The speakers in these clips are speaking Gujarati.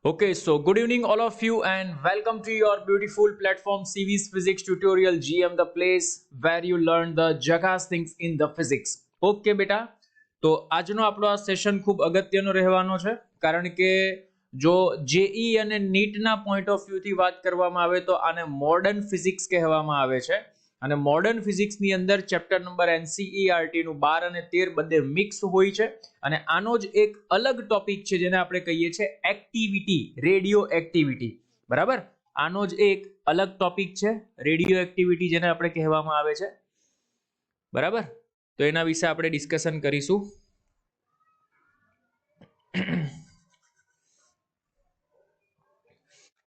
Okay, so good evening, all of you, and welcome to your beautiful platform CV's Physics Tutorial GM, the place where you learn the jackass things in the physics. Okay, બેટા તો આજનો આપણો આ સેશન ખૂબ અગત્યનો રહેવાનો છે કારણ કે જો જેઈ અને નીટના પોઈન્ટ ઓફ વ્યૂથી વાત કરવામાં આવે તો આને મોડર્ન ફિઝિક્સ કહેવામાં આવે છે અને મોડર્ન ફિઝિક્સની અંદર ચેપ્ટર નંબર NCERT નું 12 અને 13 બધે મિક્સ હોય છે અને આનો જ એક અલગ ટોપિક છે જેને આપણે કહીએ છીએ એક્ટિવિટી, રેડિયો એક્ટિવિટી. બરાબર, આનો જ એક અલગ ટોપિક છે રેડિયો એક્ટિવિટી જેને આપણે કહેવામાં આવે છે. બરાબર, તો એના વિશે આપણે ડિસ્કશન કરીશું.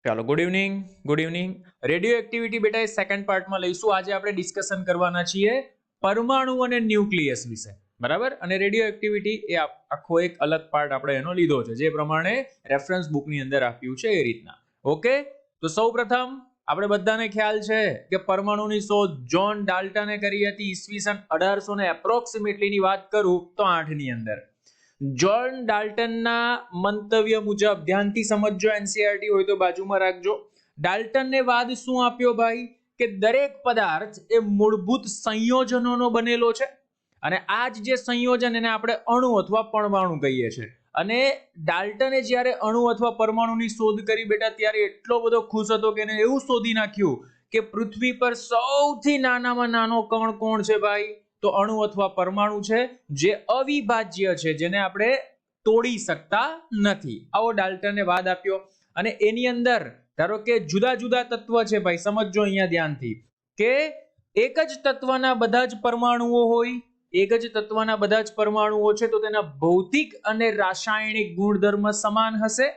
ચાલો, ગુડ ઇવનિંગ. રેડિયો એક્ટિવિટી બેટા એ સેકન્ડ પાર્ટમાં લઈશું. આજે આપણે ડિસ્કશન કરવાના છીએ પરમાણુ અને ન્યુક્લિયસ વિશે. બરાબર, અને રેડિયો એક્ટિવિટી એ આખો એક અલગ પાર્ટ આપણે એનો લીધો છે જે પ્રમાણે રેફરન્સ બુકની અંદર આપ્યું છે એ રીતના. ઓકે, તો સૌપ્રથમ આપણે બધાને ખ્યાલ છે કે પરમાણુની શોધ જ્હોન ડાલ્ટને કરી હતી ઈસવીસન 1800 ને એપ્રોક્સિમેટલી ની વાત કરું તો 8 ની અંદર. જ્હોન ડાલ્ટનના મંતવ્ય મુજબ, ધ્યાનથી સમજજો, NCERT હોય તો બાજુમાં રાખજો. ડાલ્ટનને વાદ શું આપ્યો ભાઈ? કે દરેક પદાર્થ એ મૂળભૂત સંયોજનોનો બનેલો છે અને આ જે સંયોજન એને આપણે અણુ અથવા પરમાણુ કહીએ છીએ. અને ડાલ્ટને જ્યારે અણુ અથવા પરમાણુની શોધ કરી બેટા ત્યારે એટલો બધો ખુશ હતો કે એને એવું શોધી નાખ્યું કે પૃથ્વી પર સૌથી નાનામાં નાનો કણ કોણ છે ભાઈ? તો અણુ અથવા પરમાણુ છે જે અવિભાજ્ય છે, જેને આપણે તોડી શકતા નથી. આવો ડાલ્ટને વાદ આપ્યો. અને એની અંદર ધારો કે જુદા જુદા તત્વ છે ભાઈ, સમજજો અહીંયા ધ્યાનથી, કે એક જ તત્વના બધા જ પરમાણુઓ હોય, એક જ તત્વના બધા જ પરમાણુઓ છે તો તેના ભૌતિક અને રાસાયણિક ગુણધર્મ સમાન હશે,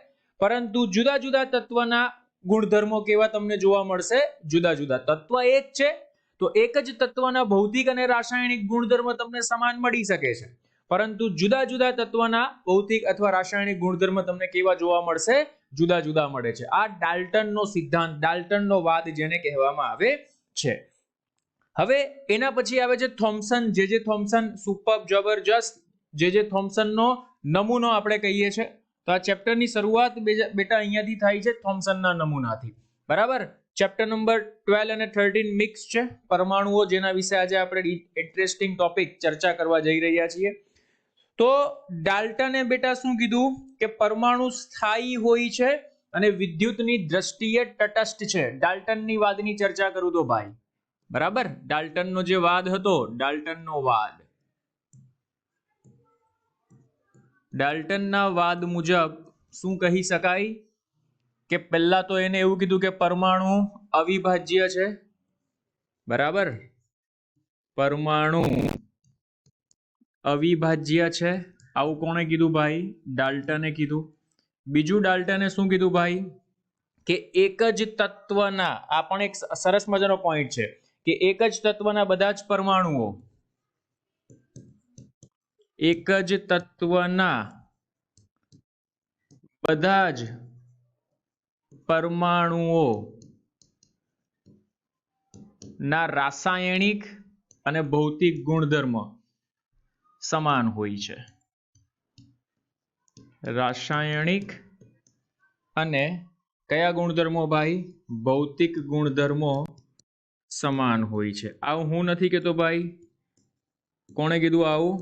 પરંતુ જુદા જુદા તત્વના ગુણધર્મો કેવા તમને જોવા મળશે? જુદા જુદા. તત્વ એક છે તો એક જ તત્વના ભૌતિક અને રાસાયણિક ગુણધર્મ તમને સમાન મળી શકે છે, પરંતુ જુદા જુદા તત્વના ભૌતિક અથવા રાસાયણિક ગુણધર્મ તમને કેવા જોવા મળશે? જુદા જુદા મળે છે. આ ડાલ્ટનનો સિદ્ધાંત, ડાલ્ટનનો વાદ જેને કહેવામાં આવે છે. હવે એના પછી આવે છે થોમ્સન, જે થોમ્સન, સુપર જબરજસ્ત, જે થોમ્સનનો નમૂનો આપણે કહીએ છીએ. તો આ ચેપ્ટરની શરૂઆત બેટા અહીંયાથી થાય છે, થોમ્સનના નમૂનાથી. બરાબર, ચેપ્ટર નંબર 12 અને 13 મિક્સ છે, પરમાણુઓ, જેના વિશે આજે આપણે ઇન્ટરેસ્ટિંગ ટોપિક ચર્ચા કરવા જઈ રહ્યા છીએ. તો ડાલ્ટને બેટા શું કીધું કે પરમાણુ સ્થાયી હોય છે અને વિદ્યુતની દ્રષ્ટિએ તટસ્થ છે. ડાલ્ટનની વાદની ચર્ચા કરું તો ભાઈ, બરાબર, ડાલ્ટનનો જે વાદ હતો, ડાલ્ટનનો વાદ, ડાલ્ટનના વાદ મુજબ શું કહી શકાય કે પહેલા તો એને એવું કીધું કે પરમાણુ અવિભાજ્ય છે. બરાબર, પરમાણુ અવિભાજ્ય છે. આવું કોણે કીધું ભાઈ? ડાલ્ટને કીધું. બીજું ડાલ્ટને શું કીધું ભાઈ? કે એક જ તત્વના, આ પણ એક સરસ મજાનો પોઈન્ટ છે, કે એક જ તત્વના બધા જ પરમાણુઓ, એક જ તત્વના બધા જ પરમાણુઓ ના રાસાયણિક અને ભૌતિક ગુણધર્મ સમાન હોય છે. રાસાયણિક અને કયા ગુણધર્મો ભાઈ? ભૌતિક ગુણધર્મો સમાન હોય છે. આવું હું નથી કહેતો ભાઈ, કોણે કીધું આવું?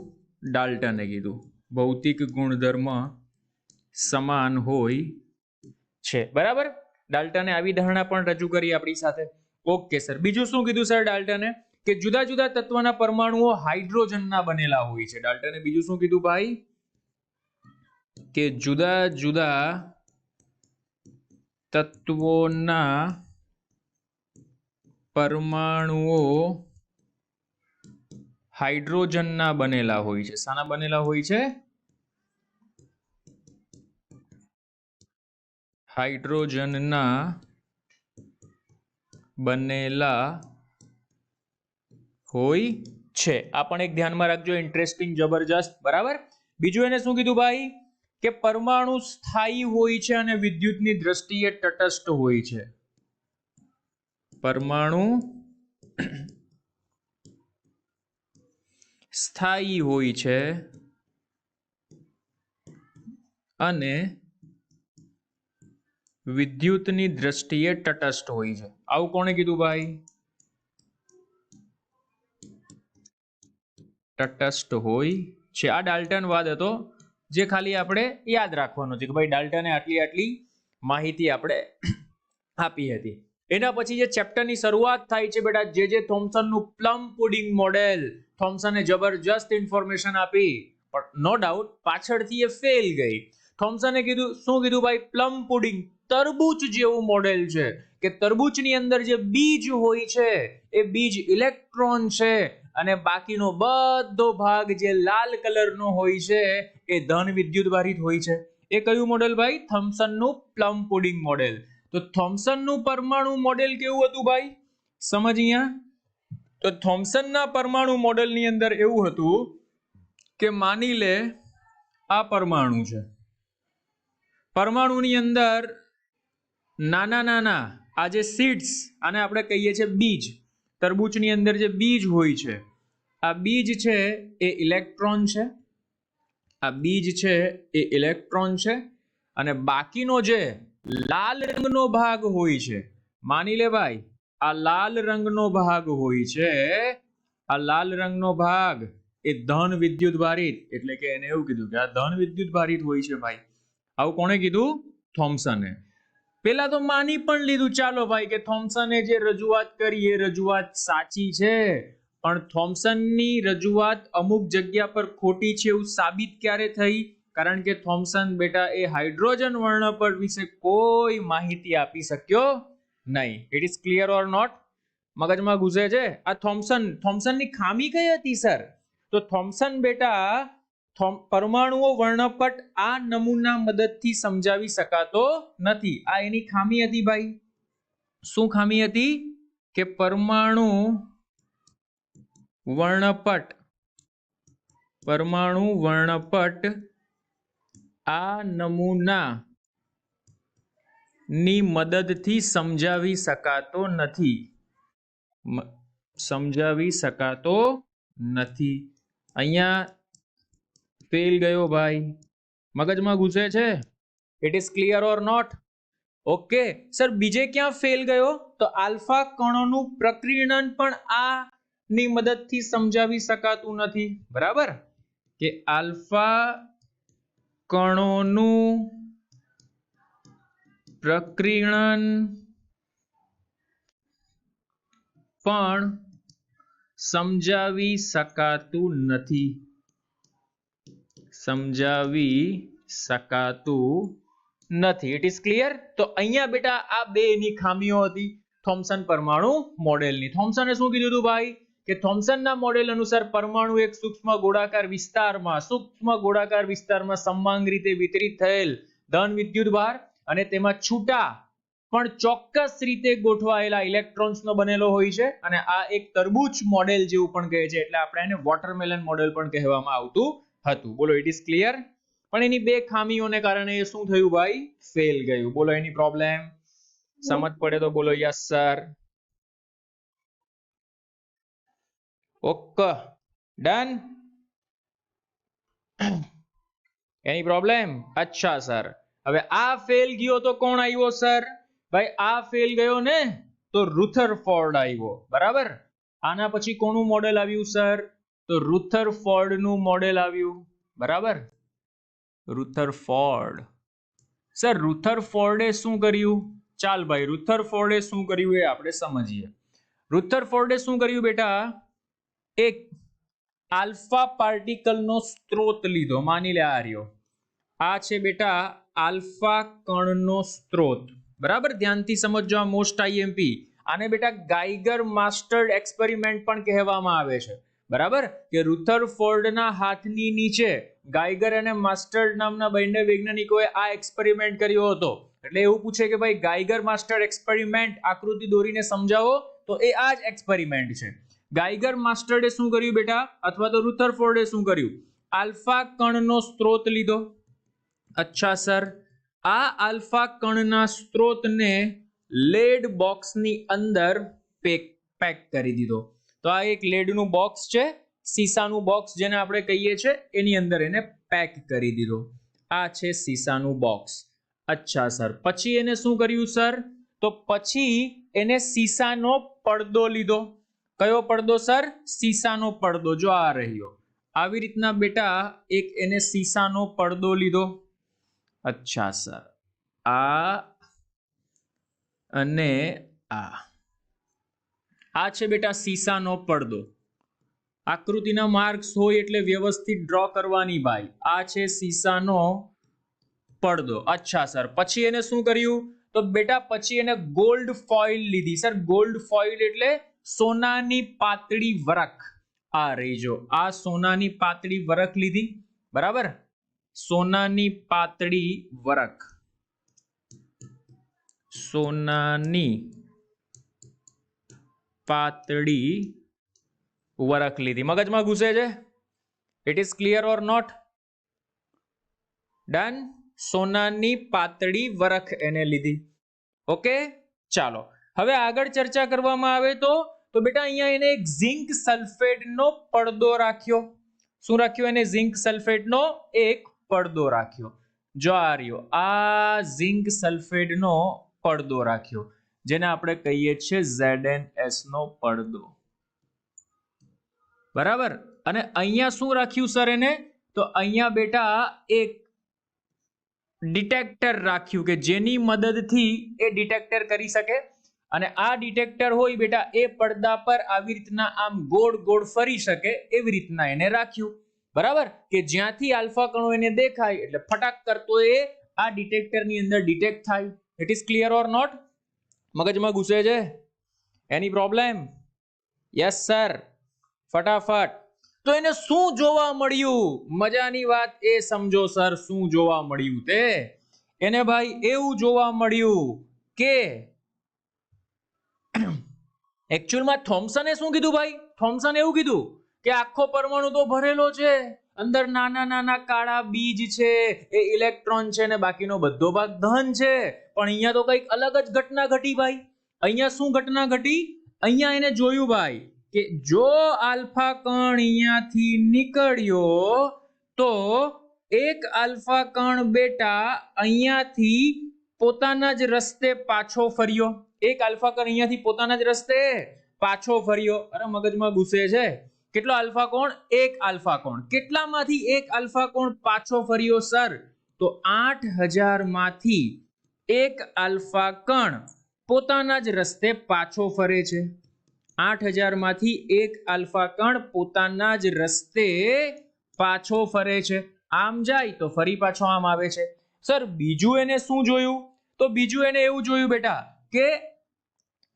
ડાલ્ટને કીધું. ભૌતિક ગુણધર્મ સમાન હોય છે. બરાબર, ડાલ્ટને આવી ધારણા પણ રજૂ કરી આપણી સાથે. ઓકે સર, બીજું શું કીધું સર ડાલ્ટને? કે જુદા જુદા તત્વના પરમાણુઓ હાઇડ્રોજનના બનેલા હોય છે. ડાલ્ટને બીજું શું કીધું ભાઈ? કે જુદા જુદા તત્વોના પરમાણુઓ હાઇડ્રોજનના બનેલા હોય છે. શાના બનેલા હોય છે? હાઇડ્રોજનના બનેલા હોય છે. આ પણ એક ધ્યાનમાં રાખજો, ઇન્ટરેસ્ટિંગ, જબરજસ્ત. બરાબર, બીજું એને શું કીધું ભાઈ? કે પરમાણુ સ્થાયી હોય છે અને વિદ્યુતની દ્રષ્ટિએ તટસ્થ હોય છે. પરમાણુ સ્થાયી હોય છે અને વિદ્યુતની દ્રષ્ટિએ તટસ્થ હોય છે. આવું કોણે કીધું ભાઈ? તટસ્થ હોય છે. આ ડાલ્ટનવાદ હતો, જે ખાલી આપણે યાદ રાખવાનું છે કે ભાઈ ડાલ્ટને આટલી માહિતી આપણે આપી હતી. એના પછી જે ચેપ્ટરની શરૂઆત થાય છે બેટા, જે થોમ્સનનું પ્લમ પુડિંગ મોડેલ, થોમ્સને જબરજસ્ત ઇન્ફોર્મેશન આપી, પણ નો ડાઉટ પાછળથી એ ફેલ ગઈ. થોમ્સને કીધું, શું કીધું ભાઈ? પ્લમ પુડિંગ, તરબૂચ જેવું મોડેલ છે કે તરબૂચની અંદર જે બીજ હોય છે એ બીજ ઇલેક્ટ્રોન છે અને બાકીનો બધો ભાગ જે લાલ કલરનો હોય છે એ ધન વિદ્યુત ભારિત હોય છે. એ કયું મોડેલ ભાઈ? થોમ્સનનું પ્લમ પુડિંગ મોડેલ. તો થોમ્સનનું પરમાણુ મોડેલ કેવું હતું ભાઈ? સમજ અહીંયા. તો થોમ્સનના પરમાણુ મોડેલની અંદર એવું હતું કે માની લે આ પરમાણુ છે, પરમાણુની અંદર નાના આ જે સીડ્સ, આને આપણે કહીએ છીએ બીજ. તરબૂચની અંદર જે બીજ હોય છે, આ બીજ છે એ ઇલેક્ટ્રોન છે, આ બીજ છે એ ઇલેક્ટ્રોન છે, અને બાકીનો જે લાલ રંગનો ભાગ હોય છે, માની લે ભાઈ આ લાલ રંગનો ભાગ હોય છે, આ લાલ રંગનો ભાગ એ ધન વિદ્યુત ભારિત, એટલે કે એને એવું કીધું કે આ ધન વિદ્યુત ભારિત હોય છે ભાઈ. આવું કોણે કીધું? થોમ્સને. પેલા તો માની પણ લીધું, ચાલો ભાઈ કે થોમ્સને જે રજૂઆત કરી એ રજૂઆત સાચી છે, પણ થોમ્સનની રજૂઆત અમુક જગ્યા પર ખોટી છે એવું સાબિત ક્યારે થઈ? કારણ કે થોમ્સન બેટા એ હાઇડ્રોજન વર્ણપટ વિશે કોઈ માહિતી આપી શક્યો નહીં. It is clear or not? મગજમાં ઘૂસે છે? આ થોમ્સનની ખામી કઈ હતી સર? તો થોમ્સન બેટા પરમાણુઓ વર્ણપટ આ નમૂના મદદથી સમજાવી શકાતો નથી. આ એની ખામી હતી ભાઈ. શું ખામી હતી? કે પરમાણુ વર્ણપટ આ નમૂના ની મદદથી સમજાવી શકાતો નથી. અહીંયા ફેલ ગયો ભાઈ. મગજમાં ઘૂસે છે? It is clear or not? Okay sir, બીજે ક્યાં ફેલ ગયો? તો આલ્ફા કણોનું પ્રકીર્ણન પણ આ ની મદદથી સમજાવી શકાતું નથી. બરાબર? કે આલ્ફા કણોનું પ્રકીર્ણન પણ સમજાવી શકાતું નથી. It is clear? તો અહીંયા બેટા આ બે એની ખામીઓ હતી થોમ્સન પરમાણુ મોડેલની. થોમ્સને શું કીધું હતું ભાઈ? કે થોમ્સનના મોડેલ અનુસાર પરમાણુ એક સૂક્ષ્મ ગોળાકાર વિસ્તારમાં સમાંગ રીતે વિતરિત થયેલ ધન વિદ્યુત ભાર અને તેમાં છૂટા પણ ચોક્કસ રીતે ગોઠવાયેલા ઇલેક્ટ્રોન્સનો બનેલો હોય છે, અને આ એક તરબૂચ મોડેલ જેવું પણ કહે છે, એટલે આપણે એને વોટરમેલન મોડેલ પણ કહેવામાં આવતું હતું. બોલો, ઇટ ઇઝ ક્લિયર? પણ એની બે ખામીઓને કારણે એ શું થયું ભાઈ? ફેલ ગયું. બોલો એની પ્રોબ્લેમ સમજ પડે તો બોલો yes sir. Okay, done. Any problem? અચ્છા સર. હવે આ ફેલ ગયો તો કોણ આવ્યો સર? ભાઈ આ ફેલ ગયો ને તો રુથરફોર્ડ આવ્યો. બરાબર? આના પછી કોનું મોડેલ આવ્યું સર? તો રુથરફોર્ડનું મોડેલ આવ્યું. બરાબર? રુથરફોર્ડ. સર રુથરફોર્ડે શું કર્યું? ચાલ ભાઈ, રુથરફોર્ડે શું કર્યું એ આપણે સમજીએ. રુથરફોર્ડે શું કર્યું બેટા? એક આલ્ફા પાર્ટિકલનો સ્ત્રોત લીધો. માની લે આ રહ્યો, આ છે બેટા આલ્ફા કણનો સ્ત્રોત. બરાબર? ધ્યાનથી સમજજો, આ મોસ્ટ આઈએમપી. આને બેટા ગાઈગર માસ્ટર્ડ એક્સપેરિમેન્ટ પણ કહેવામાં આવે છે. બરાબર? કે રુથરફોર્ડના હાથની નીચે ગાઈગર અને માસ્ટર્ડ નામના બંને વૈજ્ઞાનિકોએ આ એક્સપેરિમેન્ટ કર્યો હતો. એટલે એવું પૂછે કે ભાઈ ગાઈગર માસ્ટર્ડ એક્સપેરિમેન્ટ આકૃતિ દોરીને સમજાવો, તો એ આ જ એક્સપેરિમેન્ટ છે. ગાઈગર માસ્ટર્ડે શું કર્યું બેટા, અથવા તો રુથરફોર્ડે શું કર્યું? આલ્ફા કણનો સ્ત્રોત લીધો. અચ્છા સર, આ આલ્ફા કણના સ્ત્રોતને લેડ બોક્સની અંદર પેક કરી દીધો. તો આ એક લેડનું બોક્સ છે, સીસાનું બોક્સ જેને આપણે કહીએ છીએ, એની અંદર એને પેક કરી દીધો. આ છે સીસાનું બોક્સ. અચ્છા સર, પછી એને શું કર્યું સર? તો પછી એને સીસાનો પડદો લીધો. કયો પડદો સર? સીસાનો પડદો. જો આ રહ્યો, આવી રીતના બેટા એક એને સીસાનો પડદો લીધો. અચ્છા સર, આ અને આ છે બેટા સીસાનો પડદો. આકૃતિના માર્ક્સ હોય એટલે વ્યવસ્થિત ડ્રો કરવાની ભાઈ. આ છે સીસાનો પડદો. અચ્છા સર, પછી એને શું કર્યું? તો બેટા પછી એને ગોલ્ડ ફોઇલ લીધી. સર ગોલ્ડ ફોઇલ એટલે સોનાની પાતળી વરખ. આ રહી જો, આ સોનાની પાતળી વરખ લીધી. બરાબર, સોનાની પાતળી વરખ, સોનાની પાતળી વરખ લીધી. મગજમાં ઘૂસે છે? It is clear or not? Done. સોનાની પાતળી વરખ એને લીધી. ઓકે, ચાલો હવે આગળ ચર્ચા કરવામાં આવે તો બેટા અહીંયા એને એક ઝિંક સલ્ફેટનો પડદો રાખ્યો. શું રાખ્યો એને? ઝિંક સલ્ફેટનો એક પડદો રાખ્યો. જો આ રહ્યો, આ ઝિંક સલ્ફેટનો પડદો રાખ્યો, જેને આપણે કહીએ છીએ ZnS નો પડદો. બરાબર. અને અહીંયા શું રાખ્યું સર એને? તો અહીંયા બેટા એક ડિટેક્ટર રાખ્યું કે જેની મદદથી એ ડિટેક્ટર કરી શકે. અને આ ડિટેક્ટર હોય બેટા એ પડદા પર આવી રીતના આમ ગોળ ગોળ ફરી શકે એવી રીતના એને રાખ્યું. બરાબર, કે જ્યાંથી આલ્ફા કણો એને દેખાય એટલે ફટાક કરતો એ આ ડિટેક્ટરની અંદર ડિટેક્ટ થાય. It is clear or not? મગજમાં ઘૂસે છે? એની પ્રોબ્લેમ? યસ સર, ફટાફટ. તો એને શું જોવા મળ્યું? મજાની વાત એ સમજો સર, શું જોવા મળ્યું તે? એને ભાઈ એવું જોવા મળ્યું કે એકચ્યુઅલમાં થોમ્સને શું કીધું ભાઈ? થોમ્સને એવું કીધું કે આખો પરમાણુ તો ભરેલો છે, અંદર નાના નાના કાળા બીજ છે, એ ઇલેક્ટ્રોન છે ને બાકીનો બધો ભાગ ધન છે. પણ અહીંયા તો કંઈક અલગ જ ઘટના ઘટી ભાઈ. અહીંયા શું ઘટના ઘટી? અહીંયા એને જોયું ભાઈ કે જો આલ્ફા કણ અહીંયાથી નીકળ્યો તો એક આલ્ફા કણ બેટા અહીંયાથી પોતાના જ રસ્તે પાછો ફર્યો. એક આલ્ફા કણ અહીંયાથી પોતાના જ રસ્તે પાછો ફર્યો. અરે મગજમાં ઘૂસે છે? કેટલો આલ્ફા કોણ? એક આલ્ફા કોણ. કેટલામાંથી એક આલ્ફા કોણ પાછો ફર્યો સર? તો 8000 માંથી એક આલ્ફા કણ પોતાના જ રસ્તે પાછો ફરે છે. 8000 માંથી એક આલ્ફા કણ પોતાના જ રસ્તે પાછો ફરે છે. આમ જાય તો ફરી પાછો આમ આવે છે. સર બીજું એને શું જોયું? તો બીજું એને એવું જોયું બેટા કે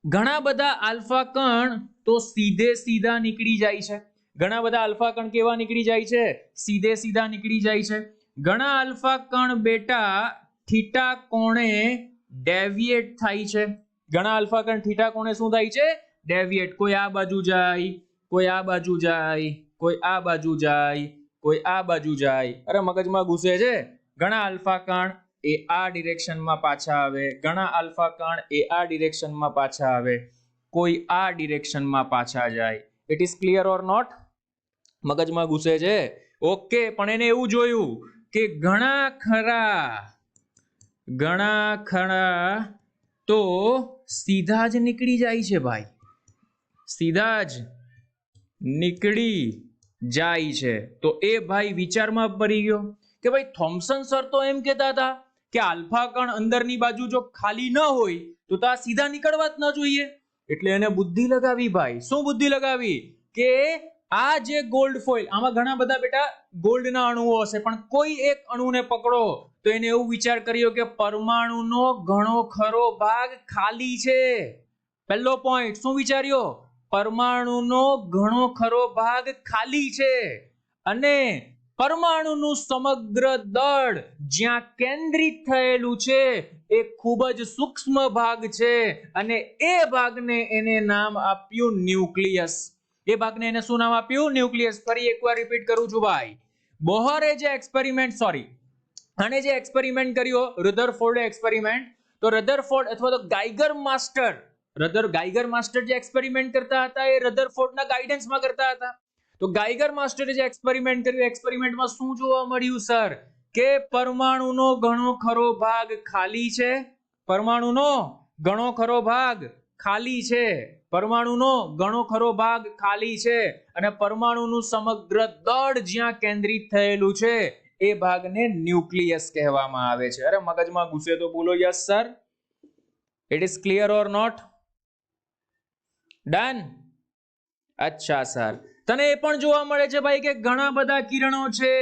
ઘણા બધા આલ્ફા કણ તો સીધે સીધા નીકળી જાય છે. ઘણા બધા આલ્ફા કણ કેવા નીકળી જાય છે? સીધે સીધા નીકળી જાય છે. ઘણા આલ્ફા કણ બેટા થીટા કોણે ડેવિએટ થાય છે. ઘણા આલ્ફા કણ થીટા કોણે શું થાય છે? ડેવિએટ. કોઈ આ બાજુ જાય, કોઈ આ બાજુ જાય, કોઈ આ બાજુ જાય, કોઈ આ બાજુ જાય. અરે મગજમાં ઘૂસે છે? ઘણા આલ્ફા કણ એ આ ડિરેક્શનમાં પાછા આવે, ઘણા આલ્ફા કણ એ આ ડિરેક્શનમાં પાછા આવે, કોઈ આ ડિરેક્શનમાં પાછા જાય. It is clear or not? મગજમાં ઘૂસે છે? ઓકે. પણ એને એવું જોયું કે ઘણા ખરા તો સીધા જ નીકળી જાય છે ભાઈ. સીધા જ નીકળી જાય છે. તો એ ભાઈ વિચારમાં પડી ગયો કે ભાઈ થોમ્સન સર તો એમ કહેતા હતા કે આલ્ફા કણ અંદરની બાજુ જો ખાલી ન હોય તો આ સીધા નીકળવા જ ન જોઈએ. એટલે એને બુદ્ધિ લગાવી ભાઈ. શું બુદ્ધિ લગાવી? કે આ જે ગોલ્ડ ફોઇલ, આમાં ઘણા બધા બેટા ગોલ્ડના અણુઓ હશે, પણ કોઈ એક અણુને પકડો તો એને એવું વિચાર કર્યો કે પરમાણુનો ઘણો ખરો ભાગ ખાલી છે. પહેલો પોઈન્ટ શું વિચાર્યો? પરમાણુનો ઘણો ખરો ભાગ ખાલી છે અને પરમાણુનું સમગ્ર દળ જ્યાં કેન્દ્રિત થયેલું છે એ ખૂબ જ સૂક્ષ્મ ભાગ છે અને એ ભાગને એને નામ આપ્યું ન્યુક્લિયસ. એ ભાગને એને શું નામ આપ્યું? ન્યુક્લિયસ. ફરી એકવાર રિપીટ કરું છું ભાઈ. બોહરે જે એક્સપેરિમેન્ટ આને જે એક્સપેરિમેન્ટ કર્યો, રધરફોર્ડે એક્સપેરિમેન્ટ, તો રધરફોર્ડ અથવા તો ગાઇગર માસ્ટર જે એક્સપેરિમેન્ટ કરતા હતા એ રધરફોર્ડના ગાઈડન્સમાં કરતા હતા. તો ગાઇગર માસ્ટરે જે એક્સપેરિમેન્ટ કર્યું, એક્સપેરિમેન્ટમાં શું જોવા મળ્યું સર? કે પરમાણુનો ઘણો ખરો ભાગ ખાલી છે, પરમાણુનો ઘણો ખરો ભાગ ખાલી છે, પરમાણુનો ઘણો ખરો ભાગ ખાલી છે અને પરમાણુનું સમગ્ર દળ જ્યાં કેન્દ્રિત થયેલું છે એ ભાગને ન્યુક્લિયસ કહેવામાં આવે છે. અરે મગજમાં ઘૂસે તો બોલો yes sir. It is clear or not? Done? અચ્છા સર. તને એ પણ જોવા મળે છે ભાઈ કે ઘણા બધા કિરણો છે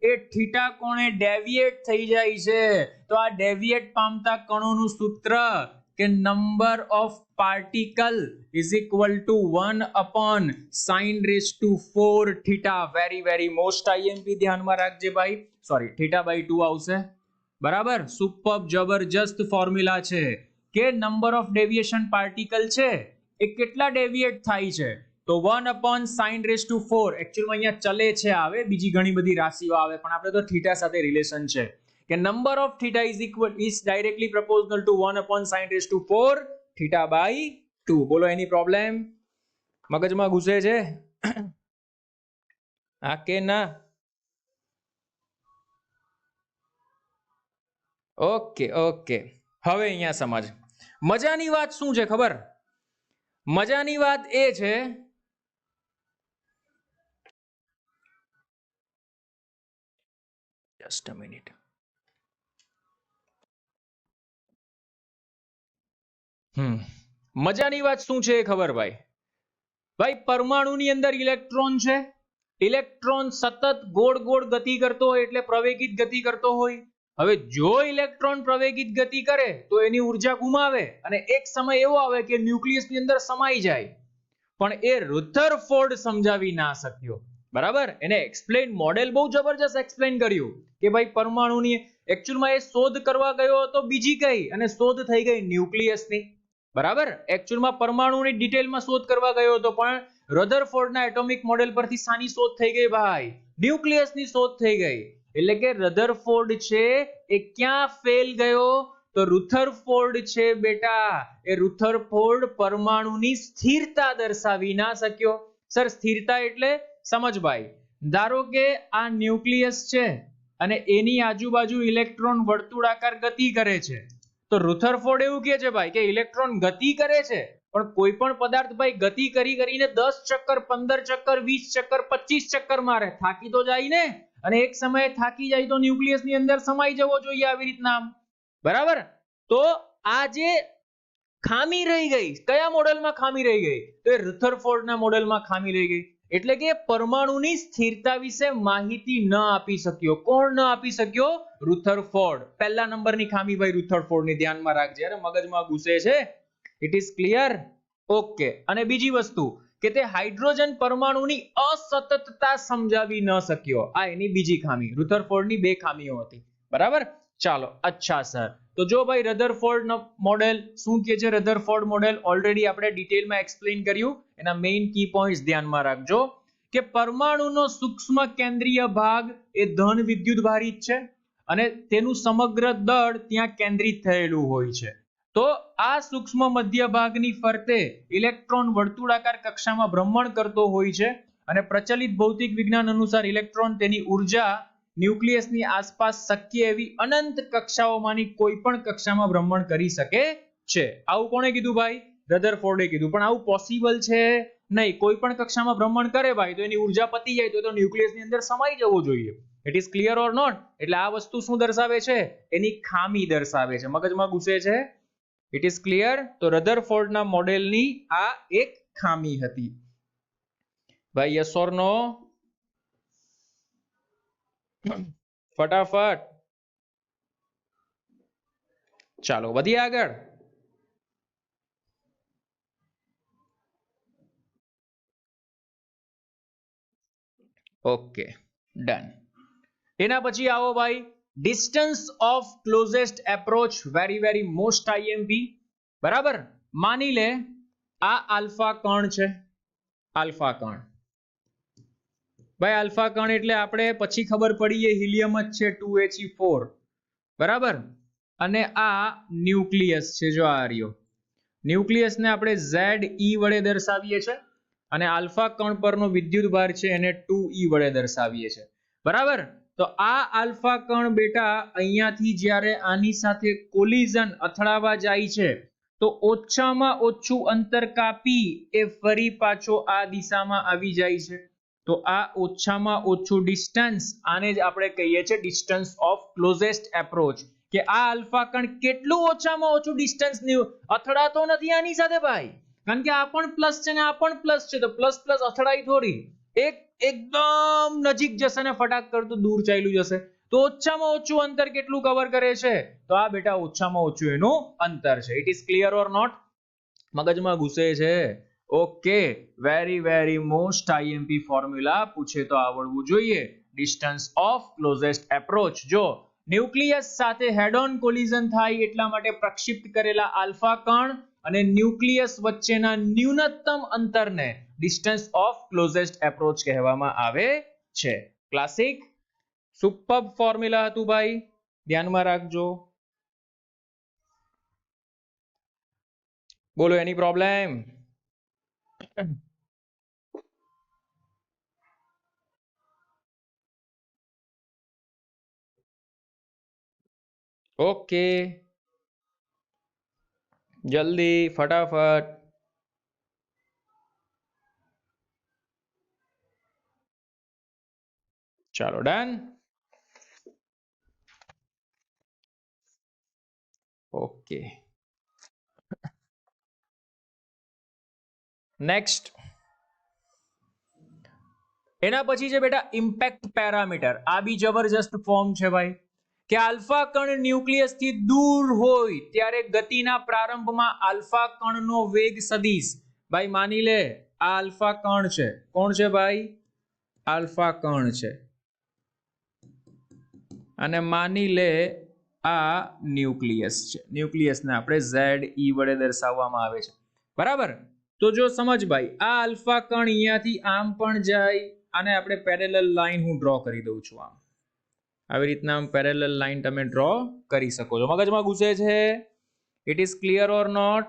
એ થીટા કોણે ડેવિએટ થઈ જાય છે. તો આ ડેવિએટ પામતા કણોનું સૂત્ર કે number of particle is equal two 1/sin⁴ theta. Very most IMP ધ્યાનમાં રાખજે ભાઈ. સોરી, θ/2 આવશે. બરાબર, સુપર જબરજસ્ત ફોર્મ્યુલા છે કે નંબર ઓફ ડેવિએશન પાર્ટિકલ છે એ કેટલા ડેવિએટ થાય છે તો 1/sin⁴. એકચ્યુઅલી અહીંયા ચલે છે આવે, બીજી ઘણી બધી રાશિઓ આવે, પણ આપણે તો થીટા સાથે રિલેશન છે કે number of theta is directly proportional two 1/sin⁴ θ/2. બોલો એની પ્રોબ્લેમ? મગજમાં ઘૂસે છે? હા કે ના? ઓકે. હવે અહીંયા સમજ. મજાની વાત શું છે ખબર? મજાની વાત એ છે જસ્ટ અ મિનિટ. મજાની વાત શું છે ખબર ભાઈ? ભાઈ પરમાણુની અંદર ઇલેક્ટ્રોન છે. ઇલેક્ટ્રોન સતત ગોળ ગતિ કરતો હોય એટલે પ્રવેગિત ગતિ કરતો હોય. હવે જો ઇલેક્ટ્રોન પ્રવેગિત ગતિ કરે તો એની ઉર્જા ગુમાવે અને એક સમય એવો આવે કે ન્યુક્લિયસની અંદર સમાઈ જાય. પણ એ રુથરફોર્ડ સમજાવી ના શક્યો. બરાબર, એને એક્સપ્લેન મોડેલ બહુ જબરજસ્ત એક્સપ્લેન કર્યું કે ભાઈ પરમાણુની એકચ્યુઅલમાં એ શોધ કરવા ગયો હતો બીજી કઈ અને શોધ થઈ ગઈ ન્યુક્લિયસની. બરાબર, એકચ્યુઅલમાં પરમાણુની ડિટેલમાં શોધ કરવા ગયો હતો પણ રધરફોર્ડના એટોમિક મોડેલ પરથી સાની શોધ થઈ ગઈ ભાઈ? ન્યુક્લિયસની શોધ થઈ ગઈ. એટલે કે રધરફોર્ડ છે એ ક્યાં ફેલ ગયો? તો રુથરફોર્ડ છે બેટા, એ રુથરફોર્ડ પરમાણુની સ્થિરતા દર્શાવી ના શક્યો. સર સ્થિરતા એટલે સમજ ભાઈ, ધારો કે આ ન્યુક્લિયસ છે અને એની આજુબાજુ ઇલેક્ટ્રોન વર્તુળાકાર ગતિ કરે છે. તો રુથરફોર્ડ એવું કહે છે ભાઈ કે ઇલેક્ટ્રોન ગતિ કરે છે પણ કોઈ પણ પદાર્થ ભાઈ ગતિ કરીને 10 ચક્કર 15 ચક્કર 20 ચક્કર 25 ચક્કર મારે, થાકી તો જાય ને. અને એક સમયે થાકી જાય તો ન્યુક્લિયસની અંદર સમાઈ જવો જોઈએ આવી રીતના. બરાબર, તો આ જે ખામી રહી ગઈ, કયા મોડેલમાં ખામી રહી ગઈ? તો એ રુથરફોર્ડના મોડેલમાં ખામી રહી ગઈ. એટલે કે પરમાણુની સ્થિરતા વિશે માહિતી ન આપી શક્યો. કોણ ન આપી શક્યો? રુથરફોર્ડ. પહેલા નંબરની ખામી ભાઈ રુથરફોર્ડની, ધ્યાનમાં રાખજે. અરે મગજમાં ઘૂસે છે. It is clear? ઓકે. અને બીજી વસ્તુ કે તે હાઇડ્રોજન પરમાણુની અસતતતા સમજાવી ન શક્યો. આ એની બીજી ખામી. રુથરફોર્ડની બે ખામીઓ હતી. બરાબર, ચાલો. અચ્છા સર, તો જો ભાઈ રધરફોર્ડ મોડેલ શું કહે છે? રધરફોર્ડ મોડેલ ઓલરેડી આપણે ડિટેલમાં એક્સપ્લેન કર્યું. એના મેઇન કી પોઈન્ટ્સ ધ્યાનમાં રાખજો કે પરમાણુનો સૂક્ષ્મ કેન્દ્રીય ભાગ એ ધન વિદ્યુતભારિત છે અને તેનું સમગ્ર દળ ત્યાં કેન્દ્રિત થયેલું હોય છે. તો આ સૂક્ષ્મ મધ્ય ભાગની ફરતે ઇલેક્ટ્રોન વર્તુળાકાર કક્ષામાં ભ્રમણ કરતો હોય છે અને પ્રચલિત ભૌતિક વિજ્ઞાન અનુસાર ઇલેક્ટ્રોન તેની ઉર્જા ન્યુક્લિયસની આસપાસ શક્ય એવી અનંત કક્ષાઓમાંની કોઈ પણ કક્ષામાં ભ્રમણ કરી શકે છે. આવું કોણે કીધું ભાઈ? રધરફોર્ડે કીધું. પણ આવું પોસિબલ છે નહીં. કોઈ પણ કક્ષામાં ભ્રમણ કરે ભાઈ તો એની ઉર્જા પતી જાય તો ન્યુક્લિયસની અંદર સમાઈ જવો જોઈએ. It is clear or not? એટલે આ વસ્તુ શું દર્શાવે છે? એની ખામી દર્શાવે છે. મગજમાં ઘૂસે છે? It is clear? તો રધરફોર્ડના મોડેલની આ એક ખામી હતી ભાઈ. યસ ઓર નો? ફટાફટ ચાલો વધીએ આગળ. Okay, done. એના પછી આવો ભાઈ distance of closest approach. Very most IMP. બરાબર, માની લે આ આલ્ફા કણ છે. આલ્ફા કણ ભાઈ, આલ્ફા કણ એટલે આપણે પછી ખબર પડી એ હિલિયમ જ છે 2He4. બરાબર, અને આ ન્યુક્લિયસ છે. જો આ રહ્યો ન્યુક્લિયસને આપણે Ze વડે દર્શાવીએ છીએ અને આલ્ફા કણ પરનો વિદ્યુત ભાર છે એને 2E વડે દર્શાવીએ છીએ. બરાબર, તો આ આલ્ફા કણ બેટા અહીંયાથી જ્યારે આની સાથે કોલિઝન અથડાવા જાય છે તો ઓછામાં ઓછું અંતર કાપી એ ફરી પાછો આ દિશામાં આવી જાય છે. તો આ ઓછામાં ઓછું ડિસ્ટન્સ, આને જ આપણે કહીએ છીએ ડિસ્ટન્સ ઓફ ક્લોઝેસ્ટ એપ્રોચ, કે આ આલ્ફા કણ કેટલું ઓછામાં ઓછું ડિસ્ટન્સ અથડાતો નથી આની સાથે ભાઈ, કારણ કે આ પણ પ્લસ છે ને આ પણ પ્લસ છે, તો પ્લસ પ્લસ અથડાઈ થોડી, એકદમ નજીક જશે ને ફટાક કરતું દૂર ચાલ્યું જશે. તો ઓછામાં ઓછું અંતર કેટલું કવર કરે છે? તો આ બેટા ઓછામાં ઓછું એનું અંતર છે. It is clear or not? મગજમાં ઘૂસે છે? Okay, very most IMP formula પૂછે તો આવડવું જોઈએ. ડિસ્ટન્સ ઓફ ક્લોઝેસ્ટ એપ્રોચ, જો ન્યુક્લિયસ સાથે હેડ ઓન કોલિઝન થાય એટલા માટે પ્રક્ષિપ્ત કરેલા આલ્ફા કણ અને ન્યુક્લિયસ વચ્ચેના ન્યૂનતમ અંતરને ડિસ્ટન્સ ઓફ ક્લોઝેસ્ટ એપ્રોચ કહેવામાં આવે છે. ક્લાસિક સુપર્બ ફોર્મ્યુલા હતું ભાઈ, ધ્યાનમાં રાખજો. બોલો, એની પ્રોબ્લેમ? ઓકે, જલ્દી ફટાફટ. ચાલો, ડન. Okay, next. એના પછી છે બેટા ઇમ્પેક્ટ પેરામીટર. આ બી જબરજસ્ત ફોર્મ છે ભાઈ, કે આલ્ફા કણ ન્યુક્લિયસ થી દૂર હોય ત્યારે ગતિના પ્રારંભમાં આલ્ફા કણનો વેગ સદિશ, ભાઈ માની લે આ આલ્ફા કણ છે. કોણ છે ભાઈ? આલ્ફા કણ છે. અને માની લે આ ન્યુક્લિયસ છે. ન્યુક્લિયસને આપણે ZE વડે દર્શાવવામાં આવે છે, બરાબર? તો જો સમજ ભાઈ, આ આલ્ફા કણ અહીંયાથી આમ પણ જાય, આને આપણે પેરેલલ લાઈન હું ડ્રો કરી દઉં છું. આમ આવી રીતના આમ પેરેલલ લાઈન તમે ડ્રો કરી શકો છો. મગજમાં ઘૂસે છે? It is clear or not?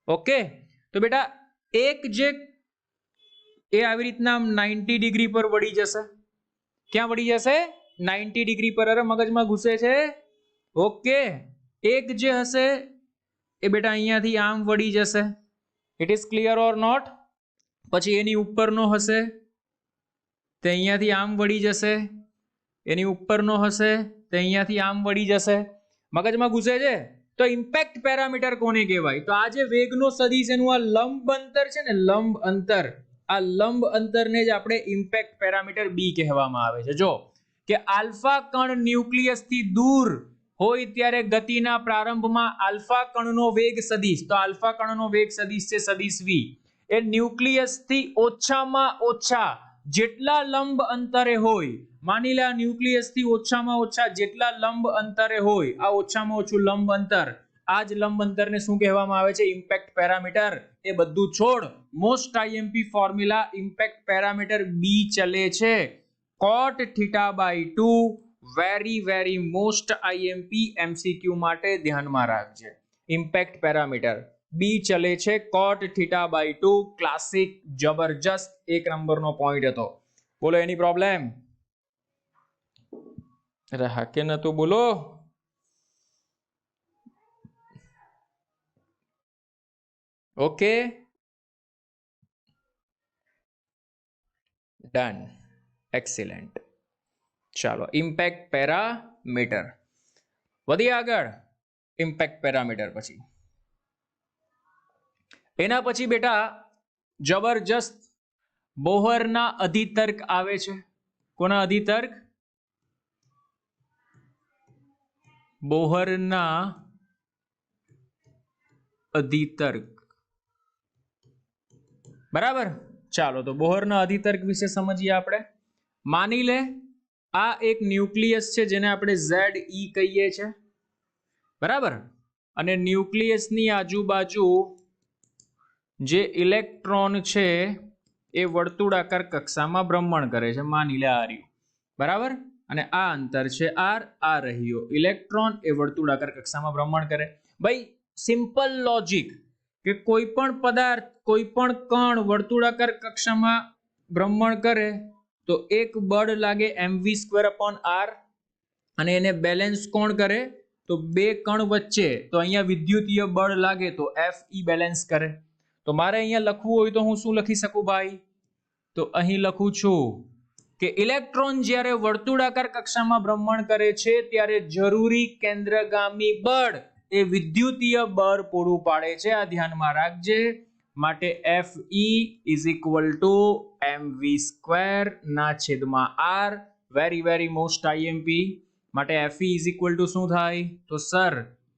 Okay, તો બેટા એક જે એ આવી રીતના આમ 90 ડિગ્રી પર વળી જશે. ક્યાં વળી જશે? 90 ડિગ્રી પર. અરે મગજમાં ઘૂસે છે? ઓકે, એક જે હશે એ બેટા અહીંયાથી આમ વળી જશે. It is clear or not? પછી એની ઉપરનો હશે તે અહીંયાથી આમ વળી જશે, એની ઉપરનો હશે તે અહીંયાથી આમ વળી જશે. મગજમાં ઘૂસે છે? તો ઇમ્પેક્ટ પેરામીટર કોને કહેવાય? તો આ જે વેગનો સદિશ એનું આ લંબ અંતર છે ને, લંબ અંતર, આ લંબ અંતરને જ આપણે ઇમ્પેક્ટ પેરામીટર બી કહેવામાં આવે છે. જો કે આલ્ફા કણ ન્યુક્લિયસ થી દૂર હોય ત્યારે ગતિના પ્રારંભમાં આલ્ફા કણનો વેગ સદિશ, તો આલ્ફા કણનો વેગ સદિશ છે સદિશ v, એ ન્યુક્લિયસ થી ઓછામાં ઓછા જેટલા લંબ અંતરે હોય, માની લે ન્યુક્લિયસ થી ઓછામાં ઓછા જેટલા લંબ અંતરે હોય, આ ઓછામાં ઓછું લંબ અંતર, આ જ લંબ અંતરને શું કહેવામાં આવે છે? Impact parameter. એ બધું છોડ, most IMP formula impact parameter બી ચલે છે. cot θ/2 very most IMP MCQ માટે ધ્યાનમાં રાખજે. ઇમ્પેક્ટ પેરામીટર બી ચલે છે cot θ/2. ક્લાસિક, જબરજસ્ત, એક નંબરનો પોઈન્ટ હતો. બોલો, એની પ્રોબ્લેમ? અરે હા કે નતું? બોલો. Okay, done, excellent. ચાલો, ઇમ્પેક્ટ પેરામીટર. વધી આગળ. ઇમ્પેક્ટ પેરામીટર પછી એના પછી બેટા જબરજસ્ત બોહરના અધિતર્ક આવે છે. કોના અધિતર્ક? બોહરના અધિતર્ક. બરાબર. ચાલો, તો બોહરના અધિતર્ક વિશે સમજીએ આપણે. માની લે આ એક ન્યુક્લિયસ છે જેને આપણે ZE કહીએ છીએ, બરાબર? અને ન્યુક્લિયસની આજુબાજુ જે ઇલેક્ટ્રોન છે એ વર્તુળાકાર કક્ષામાં ભ્રમણ કરે છે. માની લે આ રહ્યું, બરાબર? અને આ અંતર છે r, આ રહ્યો ઇલેક્ટ્રોન, એ વર્તુળાકાર કક્ષામાં ભ્રમણ કરે. ભાઈ સિમ્પલ લોજિક, કે કોઈ પણ પદાર્થ, કોઈ પણ કણ વર્તુળાકાર કક્ષામાં ભ્રમણ કરે તો એક બળ લાગે mv²/r અને એને બેલેન્સ કોણ કરે તો બે કણ વચ્ચે તો અહીંયા વિદ્યુતીય બળ લાગે તો Fe બેલેન્સ કરે. તો મારે અહીંયા લખવું હોય તો હું શું લખી શકું ભાઈ? તો અહીં લખું છું કે ઇલેક્ટ્રોન જ્યારે વર્તુળાકાર કક્ષામાં ભ્રમણ કરે છે ત્યારે જરૂરી કેન્દ્રગામી બળ એ વિદ્યુતીય બળ પૂરું પાડે છે. આ ધ્યાનમાં રાખજે. માટે Fe = mv²/r. Very most IMP. માટે Fe = શું થાય તો સર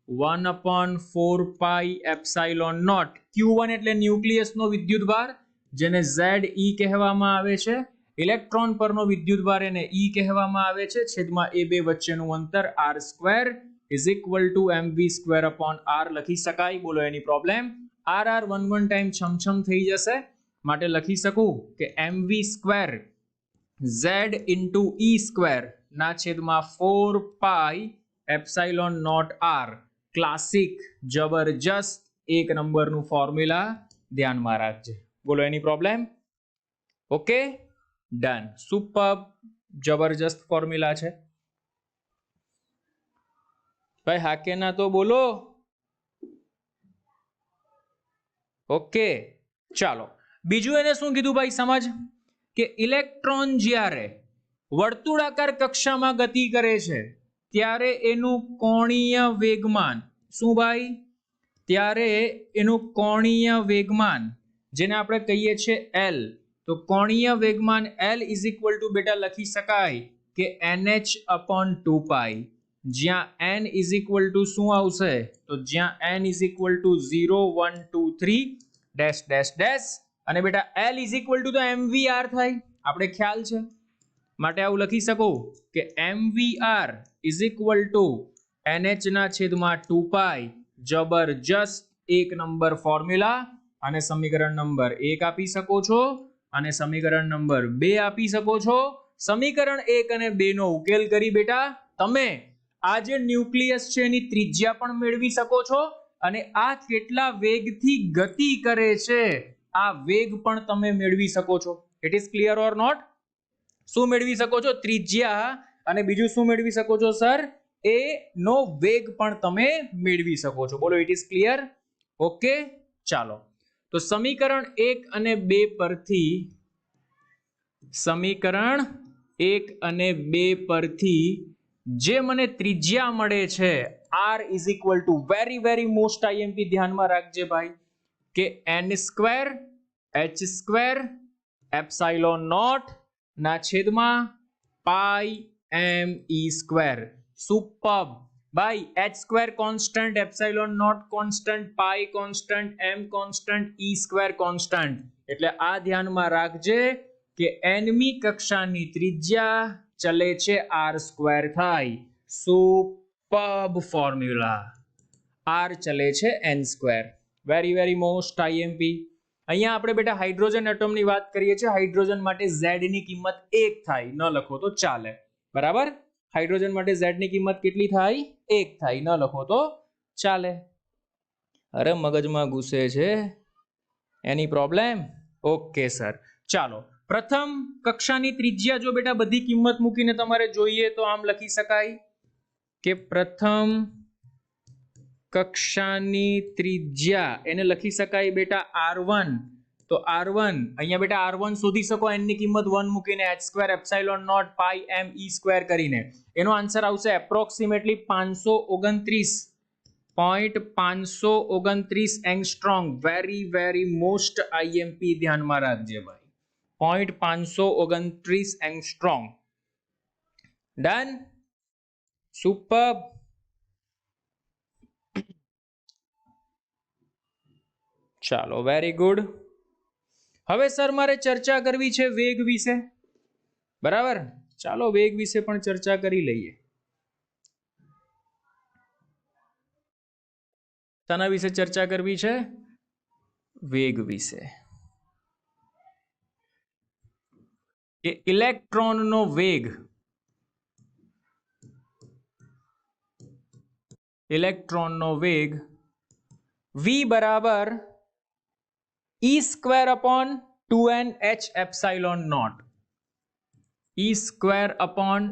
1/4πε0. Q1 એટલે ન્યુક્લિયસનો વિદ્યુતભાર જેને Ze કહેવામાં આવે છે. ઇલેક્ટ્રોન પરનો વિદ્યુતભાર એને E કહેવામાં આવે છે. છેદમાં એ બે વચ્ચેનું અંતર r² = mv²/r લખી શકાય. બોલો એની પ્રોબ્લેમ? r 1 ટાઈમ છમ થઈ જશે માટે લખી શકું કે mv² Z/E²/4πε0r. ક્લાસિક જબરજસ્ત એક નંબરનું ફોર્મ્યુલા ધ્યાનમાં રાખજે. બોલો એની પ્રોબ્લેમ? Okay, done. સુપર જબરજસ્ત ફોર્મ્યુલા છે ભાઈ. હાકે ના તો બોલો. ઓકે, ચાલો બીજું એને શું કીધું ભાઈ? સમજ કે ઇલેક્ટ્રોન જ્યારે વર્તુળાકાર કક્ષામાં ગતિ કરે છે ત્યારે એનું કોણીય વેગમાન શું ભાઈ? ત્યારે એનું કોણીય વેગમાન જેને આપણે કહીએ છીએ L. તો કોણીય વેગમાન L = બેટા લખી શકાય કે nh/2π. જ્યાં n = શું આવશે તો જ્યાં n = 0 1 2 3 ... અને બેટા L = તો mvr થાય, આપણે ખ્યાલ છે. માટે આવું લખી શકો કે mvr = nh/2π. જબરજસ્ત એક નંબર ફોર્મ્યુલા. અને સમીકરણ નંબર 1 આપી શકો છો અને સમીકરણ નંબર 2 આપી શકો છો. સમીકરણ 1 અને 2 નો ઉકેલ કરી બેટા તમે આ જે ન્યુક્લિયસ છે એની ત્રિજ્યા પણ મેળવી શકો છો અને આ કેટલા વેગથી ગતિ કરે છે આ વેગ પણ તમે મેળવી શકો છો. It is clear or not? શું મેળવી શકો છો? ત્રિજ્યા અને બીજું શું મેળવી શકો છો સર? એ નો વેગ પણ તમે મેળવી શકો છો. બોલો ઇટ ઇઝ ક્લિયર? ઓકે, ચાલો તો સમીકરણ 1 અને 2 પરથી જે મને ત્રિજ્યા મળે છે r = વેરી મોસ્ટ IMP. ધ્યાનમાં રાખજે ભાઈ કે n²h²ε0/πme². સુપર ભાઈ. h² constant, ε0 constant, pi constant, m constant, e² constant. એટલે આ ધ્યાનમાં રાખજે કે n મી કક્ષાની ત્રિજ્યા ચલે છે r² થાય. Super formula. r ચલે છે n². Very most IMP. અહીંયા આપણે બેટા હાઇડ્રોજન એટમની વાત કરીએ છીએ. હાઇડ્રોજન માટે Z ની કિંમત 1 થાય. ન લખો તો ચાલે, બરાબર? હાઇડ્રોજન માટે Z ની કિંમત કેટલી થાય? 1 થાય. ન લખો તો ચાલે. અરે મગજમાં ઘૂસે છે એની પ્રોબ્લેમ? ઓકે સર, ચાલો પ્રથમ કક્ષાની ત્રિજ્યા જો બેટા બધી કિંમત મૂકીને તમારે જોઈએ તો આમ લખી શકાય કે પ્રથમ કક્ષાની ત્રિજ્યા એને લખી શકાય બેટા r1. તો r1 અહીંયા બેટા r1 શોધી શકો n ની કિંમત 1 મૂકીને h²ε0πme² કરીને. એનો આન્સર આવશે approximately 529 angstrom. Very most IMP. ધ્યાનમાં રાખજે ભાઈ 529 એંગસ્ટ્રોમ. ડન. સુપર. ચાલો વેરી ગુડ. હવે સર મારે ચર્ચા કરવી છે વેગ વિશે, બરાબર? ચાલો વેગ વિશે પણ ચર્ચા કરી લઈએ. શાના વિશે ચર્ચા કરવી છે? વેગ વિશે. કે ઇલેક્ટ્રોનનો વેગ v બરાબર e² / 2nh/0. E square upon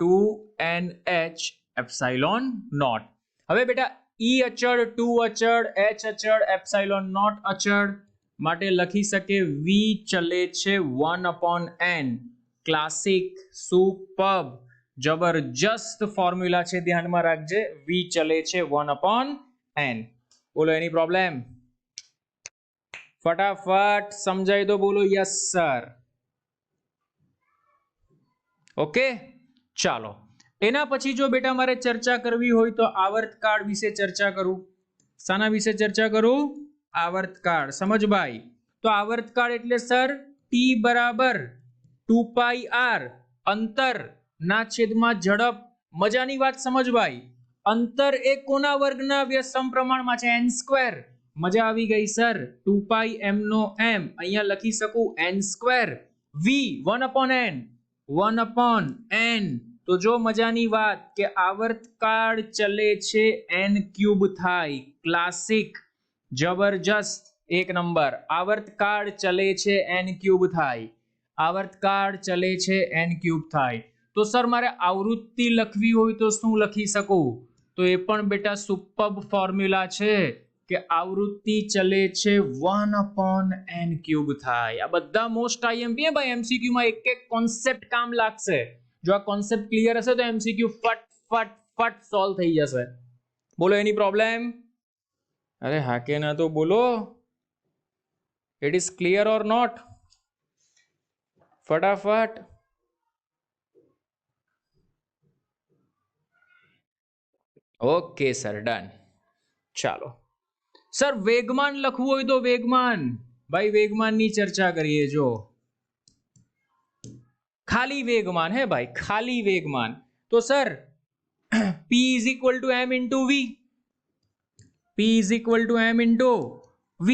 2NH epsilon naught. હવે બેટા E અચળ, 2 અચળ, H અચળ, એપ્સાઇલોન નોટ અચળ માટે લખી શકે V ચલે છે 1/n. ક્લાસિક, સુપર્બ, જબરજસ્ત ફોર્મ્યુલા છે, ધ્યાનમાં રાખજે. V ચલે છે 1/n. બોલો એની પ્રોબ્લેમ? ફટાફટ સમજાઈ દો, બોલો યસ સર. ઓકે, ચાલો. એના પછી જો બેટા મારે ચર્ચા કરવી હોય તો આવર્તકાળ વિશે ચર્ચા કરું. શાના વિશે ચર્ચા કરું? આવર્તકાળ. સમજ ભાઈ. તો આવર્તકાળ એટલે સર t બરાબર 2πr અંતર ના છેદમાં ઝડપ. મજાની વાત સમજ ભાઈ. અંતર એ કોના વર્ગના સમપ્રમાણમાં છે? n². મજા આવી ગઈ સર. 2πm નો m અહીંયા લખી શકું n². v 1/n 1/n. તો જો મજાની વાત કે આવર્તકાળ ચલે છે n³ થાય. ક્લાસિક, જબરજસ્ત, એક નંબર. આવર્તકાળ ચલે છે n³ થાય. આવર્તકાળ ચલે છે n³ થાય. તો સર મારે આવૃત્તિ લખવી હોય તો શું લખી શકું? તો એ પણ બેટા સુપર્બ ફોર્મ્યુલા છે કે આવૃત્તિ ચલે છે 1/n³ થાય. આ બધા મોસ્ટ આઈએમપી ભાઈ. એમસીક્યુ માં એક એક કોન્સેપ્ટ કામ લાગશે. જો આ કોન્સેપ્ટ ક્લિયર હશે તો એમસીક્યુ ફટ ફટ ફટ સોલ્વ થઈ જશે. બોલો એની પ્રોબ્લેમ? અરે હા કે ના તો બોલો. It is clear or not? ફટાફટ. Okay sir, done. ચાલો સર, વેગમાન લખવું હોય તો વેગમાન. ભાઈ વેગમાનની ચર્ચા કરીએ. જો ખાલી વેગમાન, હે ભાઈ, ખાલી વેગમાન. તો sir p = m * v. p = m * v.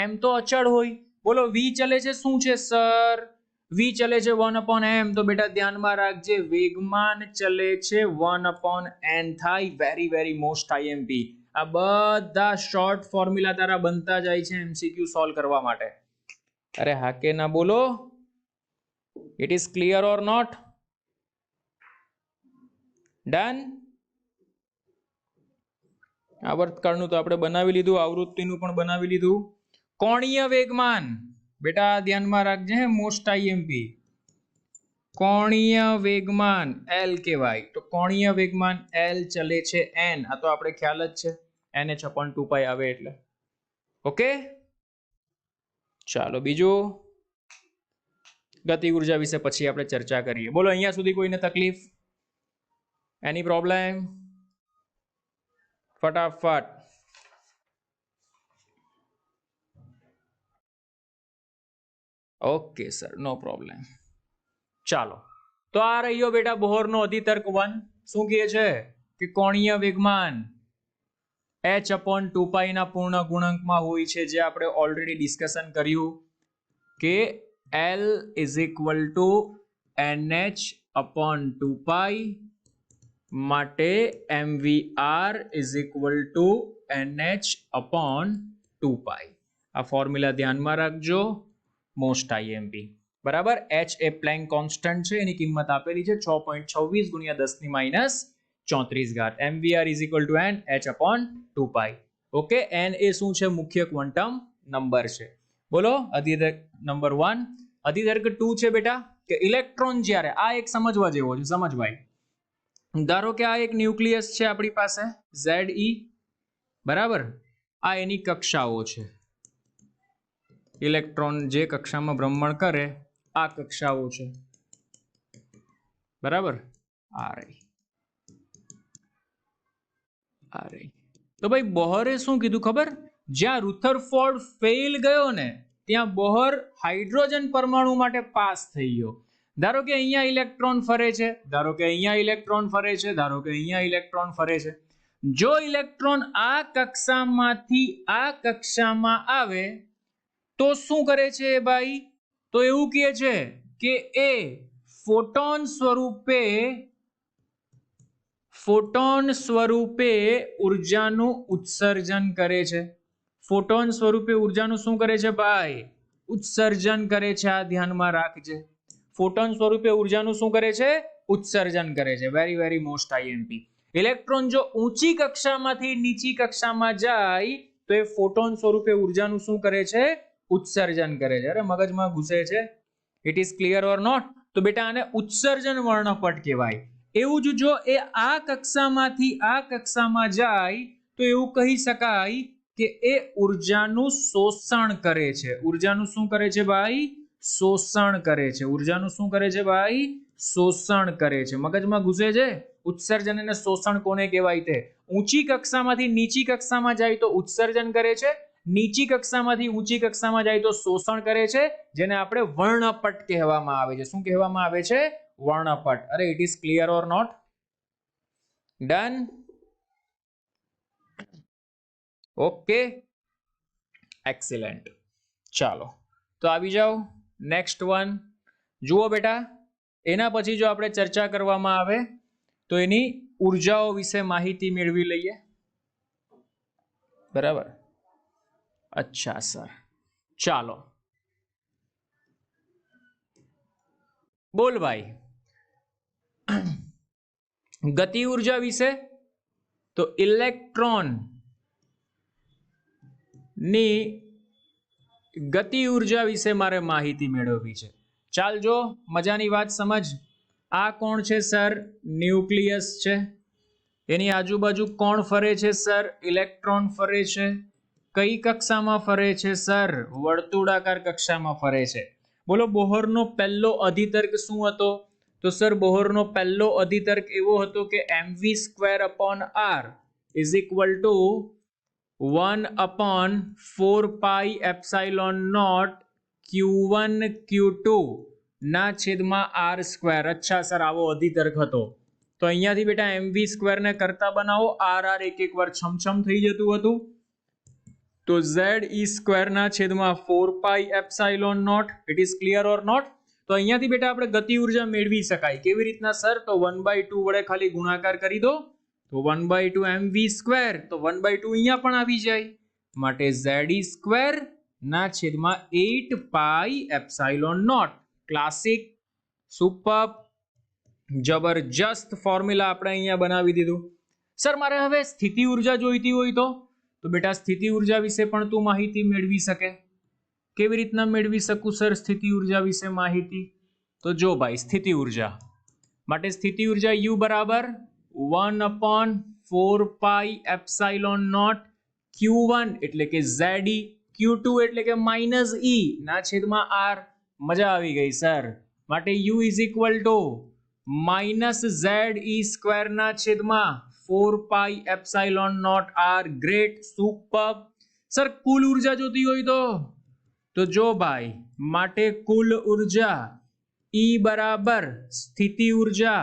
m તો અચળ હોય. બોલો v ચલે છે શું છે સર? v ચલે છે 1/m. તો બેટા ધ્યાનમાં રાખજે વેગમાન ચલે છે 1/n થાય. Very very most IMP. આ બધા શોર્ટ ફોર્મ્યુલા તારા બનતા જાય છે એમસીક્યુ સોલ્વ કરવા માટે. અરે હા કે ના બોલો. It is clear or not? Done. આવર્તકાળનું તો આપણે બનાવી લીધું, આવૃત્તિનું પણ બનાવી લીધું. કોણીય વેગમાન બેટા ધ્યાનમાં રાખજે, મોસ્ટ આઈએમપી. કોણીય વેગમાન L કહેવાય. તો કોણીય વેગમાન L ચલે છે n. આ તો આપણે ખ્યાલ જ છે, nh/2π આવે એટલે. ઓકે, ચાલો બીજું ગતિ ઉર્જા વિશે પછી આપણે ચર્ચા કરીએ. બોલો અહીંયા સુધી કોઈને તકલીફ? એની પ્રોબ્લેમ? ફટાફટ. Okay sir, no problem. ચાલો, તો આ રહ્યો બેટા બોહરનો અધિતર્ક 1. શું કહે છે કે કોણીય વેગમાન h/2π ના પૂર્ણ ગુણાંકમાં હોય છે, જે આપણે ઓલરેડી ડિસ્કશન કર્યું કે L = nh/2π માટે mvr = nh/2π. આ ફોર્મ્યુલા ધ્યાનમાં રાખજો, મોસ્ટ આઈએમપી. બરાબર. h એ પ્લેન્ક કોન્સ્ટન્ટ છે, એની કિંમત આપેલી છે 6.26 × 10⁻34. mvr = nh/2π. ઓકે, n એ શું છે? મુખ્ય ક્વોન્ટમ નંબર છે. બોલો અધિતર્ક નંબર 1. અધિતર્ક 2 છે બેટા કે ઇલેક્ટ્રોન જ્યારે, આ એક સમજવા જેવો છે. સમજ ભાઈ. ધારો કે આ એક ન્યુક્લિયસ છે આપણી પાસે Ze. બરાબર. આ એની કક્ષાઓ છે. ઇલેક્ટ્રોન જે કક્ષામાં ભ્રમણ કરે આ કક્ષાઓ છે. બરાબર. આ રહી. તો ભાઈ બોહરે શું કીધું ખબર? જ્યાં રુથરફોર્ડ ફેલ ગયો ને ત્યાં બોહર હાઇડ્રોજન પરમાણુ માટે પાસ થઈ ગયો. ધારો કે અહીંયા ઇલેક્ટ્રોન ફરે છે, ધારો કે અહીંયા ઇલેક્ટ્રોન ફરે છે, ધારો કે અહીંયા ઇલેક્ટ્રોન ફરે છે. જો ઇલેક્ટ્રોન આ કક્ષામાંથી આ કક્ષામાં આવે તો શું કરે છે ભાઈ? તો એવું કહે છે કે એ ફોટોન સ્વરૂપે ઉર્જાનું ઉત્સર્જન કરે છે. ફોટોન સ્વરૂપે ઉર્જાનું શું કરે છે ભાઈ? ઉત્સર્જન કરે છે. આ ધ્યાનમાં રાખજે. ફોટોન સ્વરૂપે ઉર્જાનું શું કરે છે? ઉત્સર્જન કરે છે. Very very most IMP. Electron જો ઊંચી કક્ષામાંથી નીચી કક્ષામાં જાય તો એ ફોટોન સ્વરૂપે ઉર્જાનું શું કરે છે? ઉત્સર્જન કરે છે. અરે મગજમાં ઘૂસે છે. It is clear or not? તો બેટા આને ઉત્સર્જન વર્ણપટ કહેવાય. એવું જ જો એ આ કક્ષામાંથી આ કક્ષામાં જાય તો એવું કહી શકાય કે એ ઉર્જાનું શોષણ કરે છે. ઉર્જાનું શું કરે છે ભાઈ? શોષણ કરે છે. ઉર્જાનું શું કરે છે ભાઈ? શોષણ કરે છે. મગજમાં ઘૂસે છે? ઉત્સર્જન અને શોષણ કોને કહેવાય તે? ઊંચી કક્ષામાંથી નીચી કક્ષામાં જાય તો ઉત્સર્જન કરે છે, નીચી કક્ષામાંથી ઊંચી કક્ષામાં જાય તો શોષણ કરે છે, જેને આપણે વર્ણપટ કહેવામાં આવે છે. શું કહેવામાં આવે છે? વર્ણપટ. અરે it is clear or not? Done? Okay, excellent. ચાલો તો આવી જાઓ નેક્સ્ટ વન. જુઓ બેટા, એના પછી જો આપણે ચર્ચા કરવામાં આવે તો એની ઉર્જાઓ વિશે માહિતી મેળવી લઈએ. બરાબર? અચ્છા સર, ચાલો બોલ ભાઈ. ગતિ ઉર્જા વિશે તો ઇલેક્ટ્રોન ની ગતિ ઉર્જા વિશે મારે માહિતી મેળવવી છે. ચાલજો, મજાની વાત સમજ. આ કોણ છે સર? ન્યુક્લિયસ છે. એની આજુબાજુ કોણ ફરે છે સર? ઇલેક્ટ્રોન ફરે છે. કઈ કક્ષામાં ફરે છે સર? વર્તુળાકાર કક્ષામાં ફરે છે. બોલો, બોહરનો પહેલો અધિતર્ક શું હતો? તો સર બોહરનો પહેલો અધિતર્ક એવો હતો કે mv²/r is equal two 1/4πε0 q1 q2 ના છેદમાં r². અચ્છા સર, આવો અધિતર્ક હતો. તો અહીંયાથી બેટા mv² ને કરતા બનાવો. r એક એક વાર છમછમ થઈ જતું હતું. તો ze² ના છેદમાં 4πε0. It is clear or not? તો અહીંયાથી બેટા આપણે ગતિ ઉર્જા મેળવી શકાય. કેવી રીતના સર? તો 1/2 વડે ખાલી ગુણાકાર કરી દો તો 1/2 mv². તો 1/2 અહીંયા પણ આવી જાય. માટે ze² ના છેદમાં 8πε0. ક્લાસિક, સુપર, જબરજસ્ત ફોર્મ્યુલા આપણે અહીંયા બનાવી દીધું. સર મારે હવે સ્થિતિ ઉર્જા જોઈતી હોય તો બેટા સ્થિતિ ઉર્જા વિશે પણ તું માહિતી મેળવી શકે. કેવી રીતના મેળવી શકું સર સ્થિતિ ઉર્જા વિશે માહિતી? તો જો ભાઈ, સ્થિતિ ઉર્જા માટે સ્થિતિ ઉર્જા U બરાબર 1/4πε0 q1 એટલે કે ZE, q2 એટલે કે -E ના છેદમાં r. મજા આવી ગઈ સર. માટે U is equal two -ZE² ના છેદમાં 4πε0 r. Great, super. સર કુલ ઉર્જા જોતી હોય તો જો ભાઈ, માટે કુલ ઉર્જા E બરાબર સ્થિતિ ઉર્જા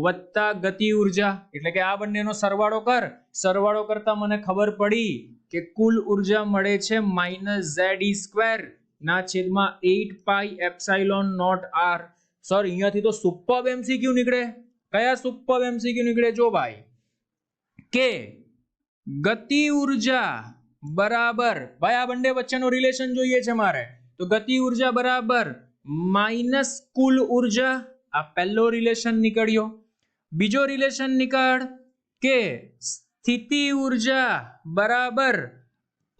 વત્તા ગતિ ઉર્જા, એટલે કે આ બંનેનો સરવાળો કર. સરવાળો કરતા મને ખબર પડી કે કુલ ઉર્જા મળે છે -ZE² ના છેદમાં 8πε0 r. સર અહીંયાથી તો સુપર MCQ નીકળે. કયા સુપર MCQ નીકળે? જો ભાઈ, કે ગતિ ઉર્જા બરાબર, ભાઈ આ બંને વચ્ચેનો રિલેશન જોઈએ છે મારે. તો ગતિ ઉર્જા બરાબર માઈનસ કુલ ઉર્જા. આ પહેલો રિલેશન નીકળ્યો. બીજો રિલેશન નીકળ કે સ્થિતિ ઉર્જા બરાબર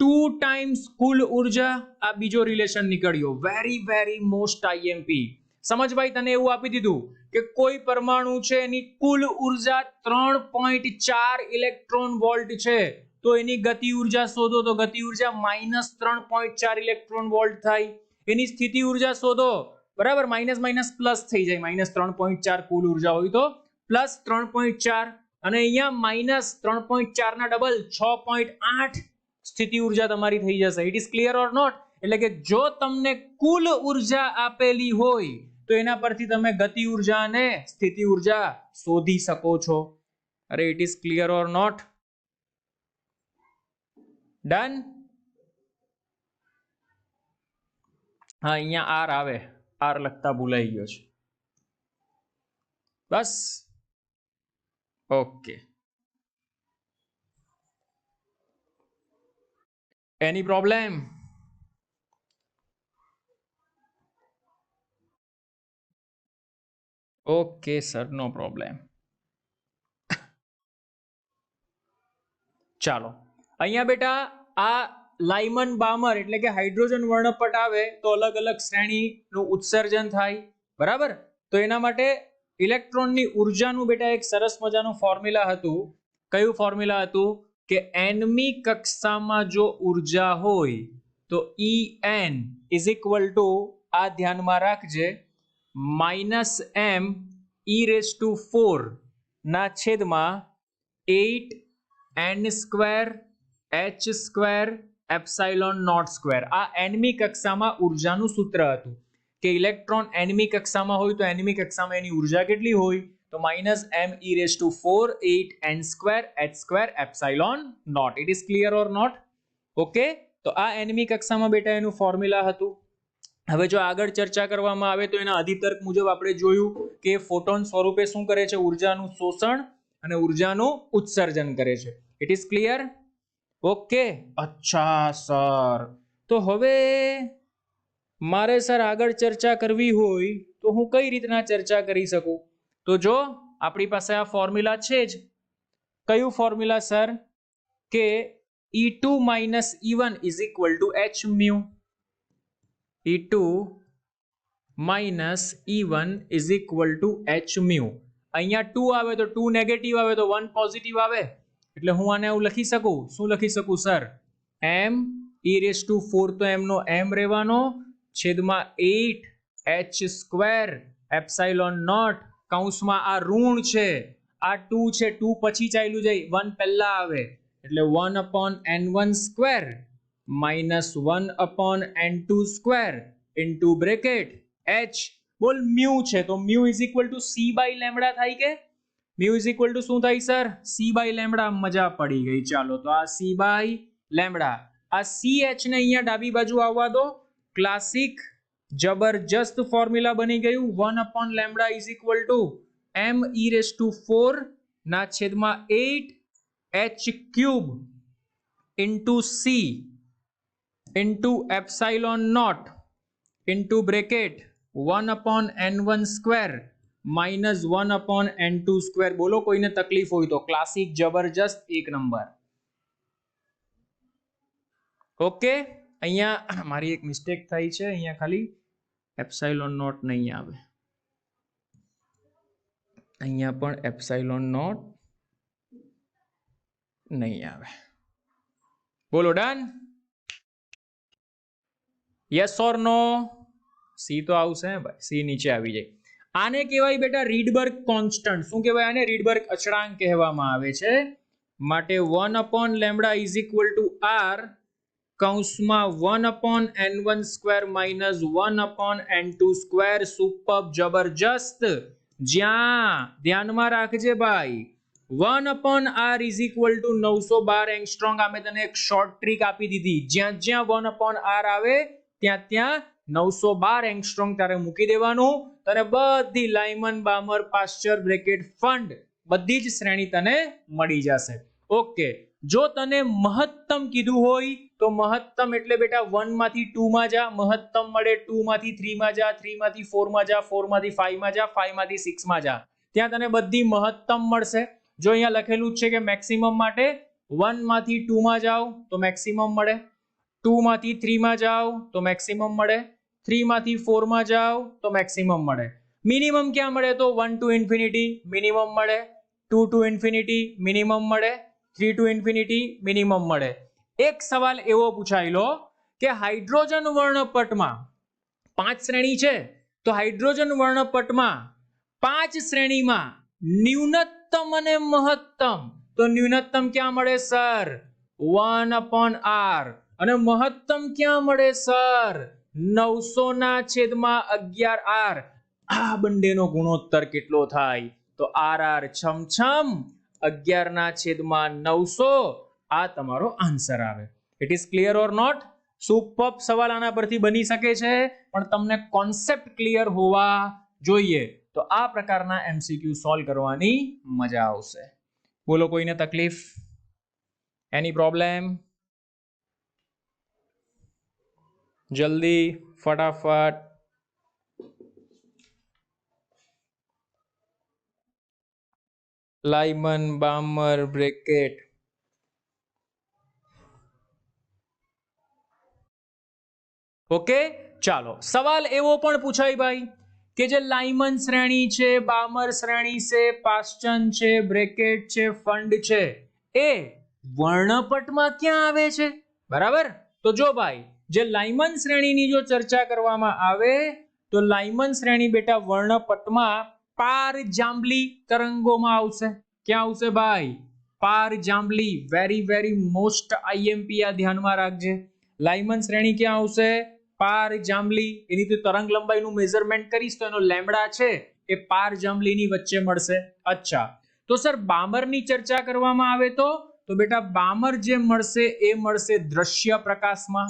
2 ટાઈમ્સ કુલ ઉર્જા. આ બીજો રિલેશન નીકળ્યો. Very very most IMP. સમજ ભાઈ, તને એવું આપી દીધું કે કોઈ પરમાણુ છે એની કુલ ઉર્જા 3.4 ઇલેક્ટ્રોન વોલ્ટ છે, તો એની ગતિ ઉર્જા શોધો. તો ગતિ ઉર્જા -3.4 ઇલેક્ટ્રોન વોલ્ટ થાય. એની સ્થિતિ ઉર્જા શોધો. બરાબર, માઇનસ માઇનસ પ્લસ થઈ જાય. -3.4 કુલ ઉર્જા હોય તો +3.4, અને અહીંયા -3.4 ના ડબલ 6.8 સ્થિતિ ઉર્જા તમારી થઈ જશે. It is clear or not? એટલે કે જો તમને કુલ ઉર્જા આપેલી હોય તો એના પરથી તમે ગતિ ઉર્જા અને સ્થિતિ ઉર્જા શોધી શકો છો. અરે it is clear or not? Done? હા, અહીંયા આર આવે, આર લખતા ભૂલાઈ ગયો છે. બસ ઓકે. એની problem? Okay sir, no problem. ચાલો, અહીંયા બેટા આ લાઇમન બામર એટલે કે હાઇડ્રોજન વર્ણપટ આવે તો અલગ અલગ શ્રેણીનું ઉત્સર્જન થાય, બરાબર? તો એના માટે ઇલેક્ટ્રોનની ઉર્જાનું બેટા એક સરસ મજાનું ફોર્મ્યુલા હતું. કયું ફોર્મ્યુલા હતું? કે nમી કક્ષામાં જો ઉર્જા હોય તો En ઇઝ ઇક્વલ ટુ, આ ધ્યાનમાં રાખજે, -m e⁴ ના છેદમાં 8n²h²ε0². આ nમી કક્ષામાં ઉર્જાનું સૂત્ર હતું કે ઇલેક્ટ્રોન nમી કક્ષામાં હોય તો nમી કક્ષામાં એની ઉર્જા કેટલી હોય? તો -me⁴ 8n²h²ε0. It is clear or not? Okay, તો આ nમી કક્ષામાં બેટા એનું ફોર્મ્યુલા હતું. હવે જો આગળ ચર્ચા કરવામાં આવે તો એના અધિતર્ક મુજબ આપણે જોયું કે ફોટોન સ્વરૂપે શું કરે છે? ઉર્જાનું શોષણ અને ઉર્જાનું ઉત્સર્જન કરે છે. It is clear? ઓકે, અચ્છા સર, તો હવે મારે સર આગળ ચર્ચા કરવી હોય તો હું કઈ રીતના ચર્ચા કરી શકું? તો જો આપણી પાસે આ ફોર્મ્યુલા છે જ. કયું ફોર્મ્યુલા સર? કે E2 - E1 is equal two hµ. E2 - E1 is equal two hµ. અહીંયા 2 આવે તો 2 નેગેટિવ આવે તો 1 પોઝિટિવ આવે. એટલે હું આને એવું લખી શકું. શું લખી શકું સર? m(e⁴) તો એમનો m રહેવાનો, છેદમાં 8h²ε0, કૌંસમાં આ ઋણ છે, આ 2 છે, 2 પછી ચાલ્યું જાય, 1 પહેલા આવે એટલે 1/n1² -1/n2² into bracket h. બોલ મ્યુ છે તો mu is equal two c/λ થાય કે? મ્યુ ઇઝ ઇક્વલ ટુ શું થાય સર? c/λ. મજા પડી ગઈ. ચાલો, તો આ c/λ, આ ch ને અહીંયા ડાબી બાજુ આવવા દો. ક્લાસિક જબરજસ્ત ફોર્મ્યુલા બની ગયું. 1/λ ઇઝ ઇક્વલ ટુ me⁴ ના છેદમાં 8h³ into c into ε0 into bracket 1/n1² -1/n2². બોલો કોઈને તકલીફ હોય તો. ક્લાસિક જબરજસ્ત, એક નંબર. ઓકે, અહીંયા મારી એક મિસ્ટેક થઈ છે. અહીંયા ખાલી ε0 નહીં આવે, અહીંયા પણ ε0 નહીં આવે. બોલો done? Yes or no? C તો આવશે ભાઈ, સી નીચે આવી જાય. આને કહેવાય બેટા રીડબર્ગ કોન્સ્ટન્ટ. શું કહેવાય આને? રીડબર્ગ અચળાંક કહેવામાં આવે છે. માટે 1/λ ઇઝ ઇક્વલ ટુ r કૌંસમાં 1/n1² -1/n2². સુપર, જબરજસ્ત. જ્યાં ધ્યાનમાં રાખજે ભાઈ, 1/r is equal two 912 angstrom. આ મેં તને એક શોર્ટ ટ્રીક આપી દીધી. જ્યાં જ્યાં 1/r આવે ત્યાં ત્યાં 912 એંગસ્ટ્રોમ તારે મૂકી દેવાનું. તને બધી લાઇમન બામર પાસ્ચર બ્રેકેટ ફંડ બધી જ શ્રેણી તને મળી જશે. ઓકે, જો તને મહત્તમ કીધું હોય તો મહત્તમ એટલે બેટા 1 માંથી 2 માં જા, મહત્તમ મળે. 2 માંથી 3 માં જા, 3 માંથી 4 માં જા, 4 માંથી 5 માં જા, 5 માંથી 6 માં જા. ત્યાં તને બધી મહત્તમ મળશે. જો અહીંયા લખેલું છે કે મેક્સિમમ માટે 1 માંથી 2 માં જાઓ તો મેક્સિમમ મળે, 2 માંથી 3 માં જાઓ તો મેક્સિમમ મળે, 3 માંથી 4 માં જાઓ તો મેક્સિમમ મળે. મિનિમમ ક્યાં મળે? તો 1 to ઇન્ફિનિટી મિનિમમ મળે, 2 to ઇન્ફિનિટી મિનિમમ મળે, 3 to ઇન્ફિનિટી મિનિમમ મળે. એક સવાલ એવો પૂછાયેલો કે હાઇડ્રોજન વર્ણપટમાં 5 શ્રેણી છે, તો હાઇડ્રોજન વર્ણપટમાં 5 શ્રેણીમાં ન્યૂનતમ અને મહત્તમ, તો ન્યૂનતમ ક્યાં મળે સર? 1/r. અને મહત્તમ ક્યાં મળે સર? 900/11r. આ બંનેનો ગુણોત્તર કેટલો થાય? તો rr છમછમ 11/900. આ તમારો આન્સર આવે. It is clear or not? Super સવાલ આના પરથી બની શકે છે, પણ તમને કોન્સેપ્ટ ક્લિયર હોવા જોઈએ. તો આ પ્રકારના એમસીક્યુ સોલ્વ કરવાની મજા આવશે. બોલો કોઈને તકલીફ? એની પ્રોબ્લેમ? જલ્દી, ફટાફટ. લાઇમન બામર બ્રેકેટ ઓકે ચાલો સવાલ એવો પણ પૂછાય ભાઈ કે જે લાઇમન શ્રેણી છે બામર શ્રેણી છે પાસ્ચન છે બ્રેકેટ છે ફંડ છે એ વર્ણપટમાં ક્યાં આવે છે બરાબર તો જો ભાઈ જે લાઇમન શ્રેણીની જો ચર્ચા કરવામાં આવે તો લાઇમન શ્રેણી બેટા વર્ણપટમાં પાર જાંબલી તરંગોમાં આવશે ક્યાં આવશે ભાઈ પાર જાંબલી વેરી મોસ્ટ આઈએમપી આ ધ્યાનમાં રાખજે લાઇમન શ્રેણી ક્યાં આવશે પાર જાંબલી એની તો તરંગ લંબાઈનું મેઝરમેન્ટ કરીશ તો એનો લેમ્બડા છે એ પાર જાંબલીની વચ્ચે મળશે અચ્છા તો સર બામરની ચર્ચા કરવામાં આવે તો બેટા બામર જે મળશે એ મળશે દ્રશ્ય પ્રકાશમાં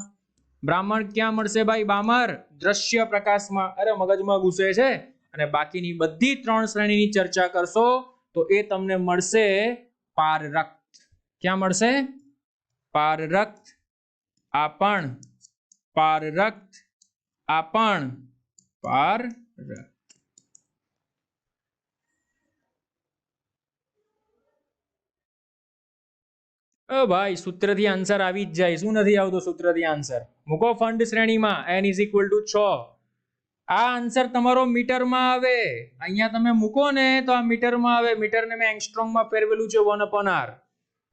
બ્રાહ્મણ ક્યાં મળશે ભાઈ બામર દ્રશ્ય પ્રકાશમાં અરે મગજમાં ઘૂસે છે અને બાકીની બધી ત્રણ શ્રેણીની ચર્ચા કરશો તો એ તમને મળશે પારરક્ત ક્યાં મળશે પારરક્ત આ પણ પારરક્ત આ પણ પારરક્ત ઓ ભાઈ સૂત્રથી આન્સર આવી જ જાય શું નથી આવતો સૂત્રથી આન્સર મૂકો ફંડ શ્રેણીમાં n = 6 આ આન્સર તમારો મીટરમાં આવે અહીંયા તમે મૂકો ને તો આ મીટરમાં આવે મીટરને મેં એંગસ્ટ્રોમમાં ફેરવેલું છે 1/r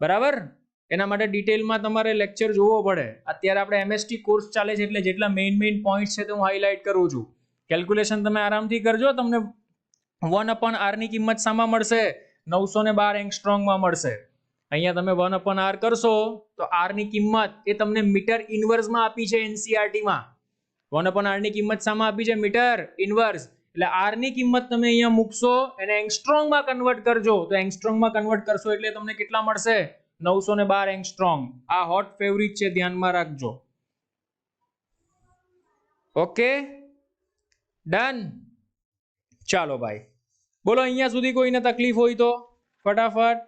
બરાબર એના માટે ડિટેલમાં તમારે લેક્ચર જોવો પડે અત્યારે આપણે MST કોર્સ ચાલે છે એટલે જેટલા મેઇન પોઈન્ટ્સ છે તે હું હાઇલાઇટ કરું છું કેલ્ક્યુલેશન તમે આરામથી કરજો તમને 1/r ની કિંમત સામાં મળશે 912 એંગસ્ટ્રોમમાં મળશે અહીંયા તમે 1/r કરશો તો r ની કિંમત એ તમને મીટર ઇન્વર્સમાં આપી છે NCERT માં 1/r ની કિંમત સામાં આપી છે મીટર ઇન્વર્સ એટલે r ની કિંમત તમે અહીંયા મૂકશો એને એંગસ્ટ્રોમમાં કન્વર્ટ કરજો તો એંગસ્ટ્રોમમાં કન્વર્ટ કરશો એટલે તમને કેટલા મળશે 912 એંગસ્ટ્રોમ આ હોટ ફેવરિટ છે ધ્યાનમાં રાખજો ઓકે ડન ચાલો ભાઈ બોલો અહીંયા સુધી કોઈને તકલીફ હોય તો ફટાફટ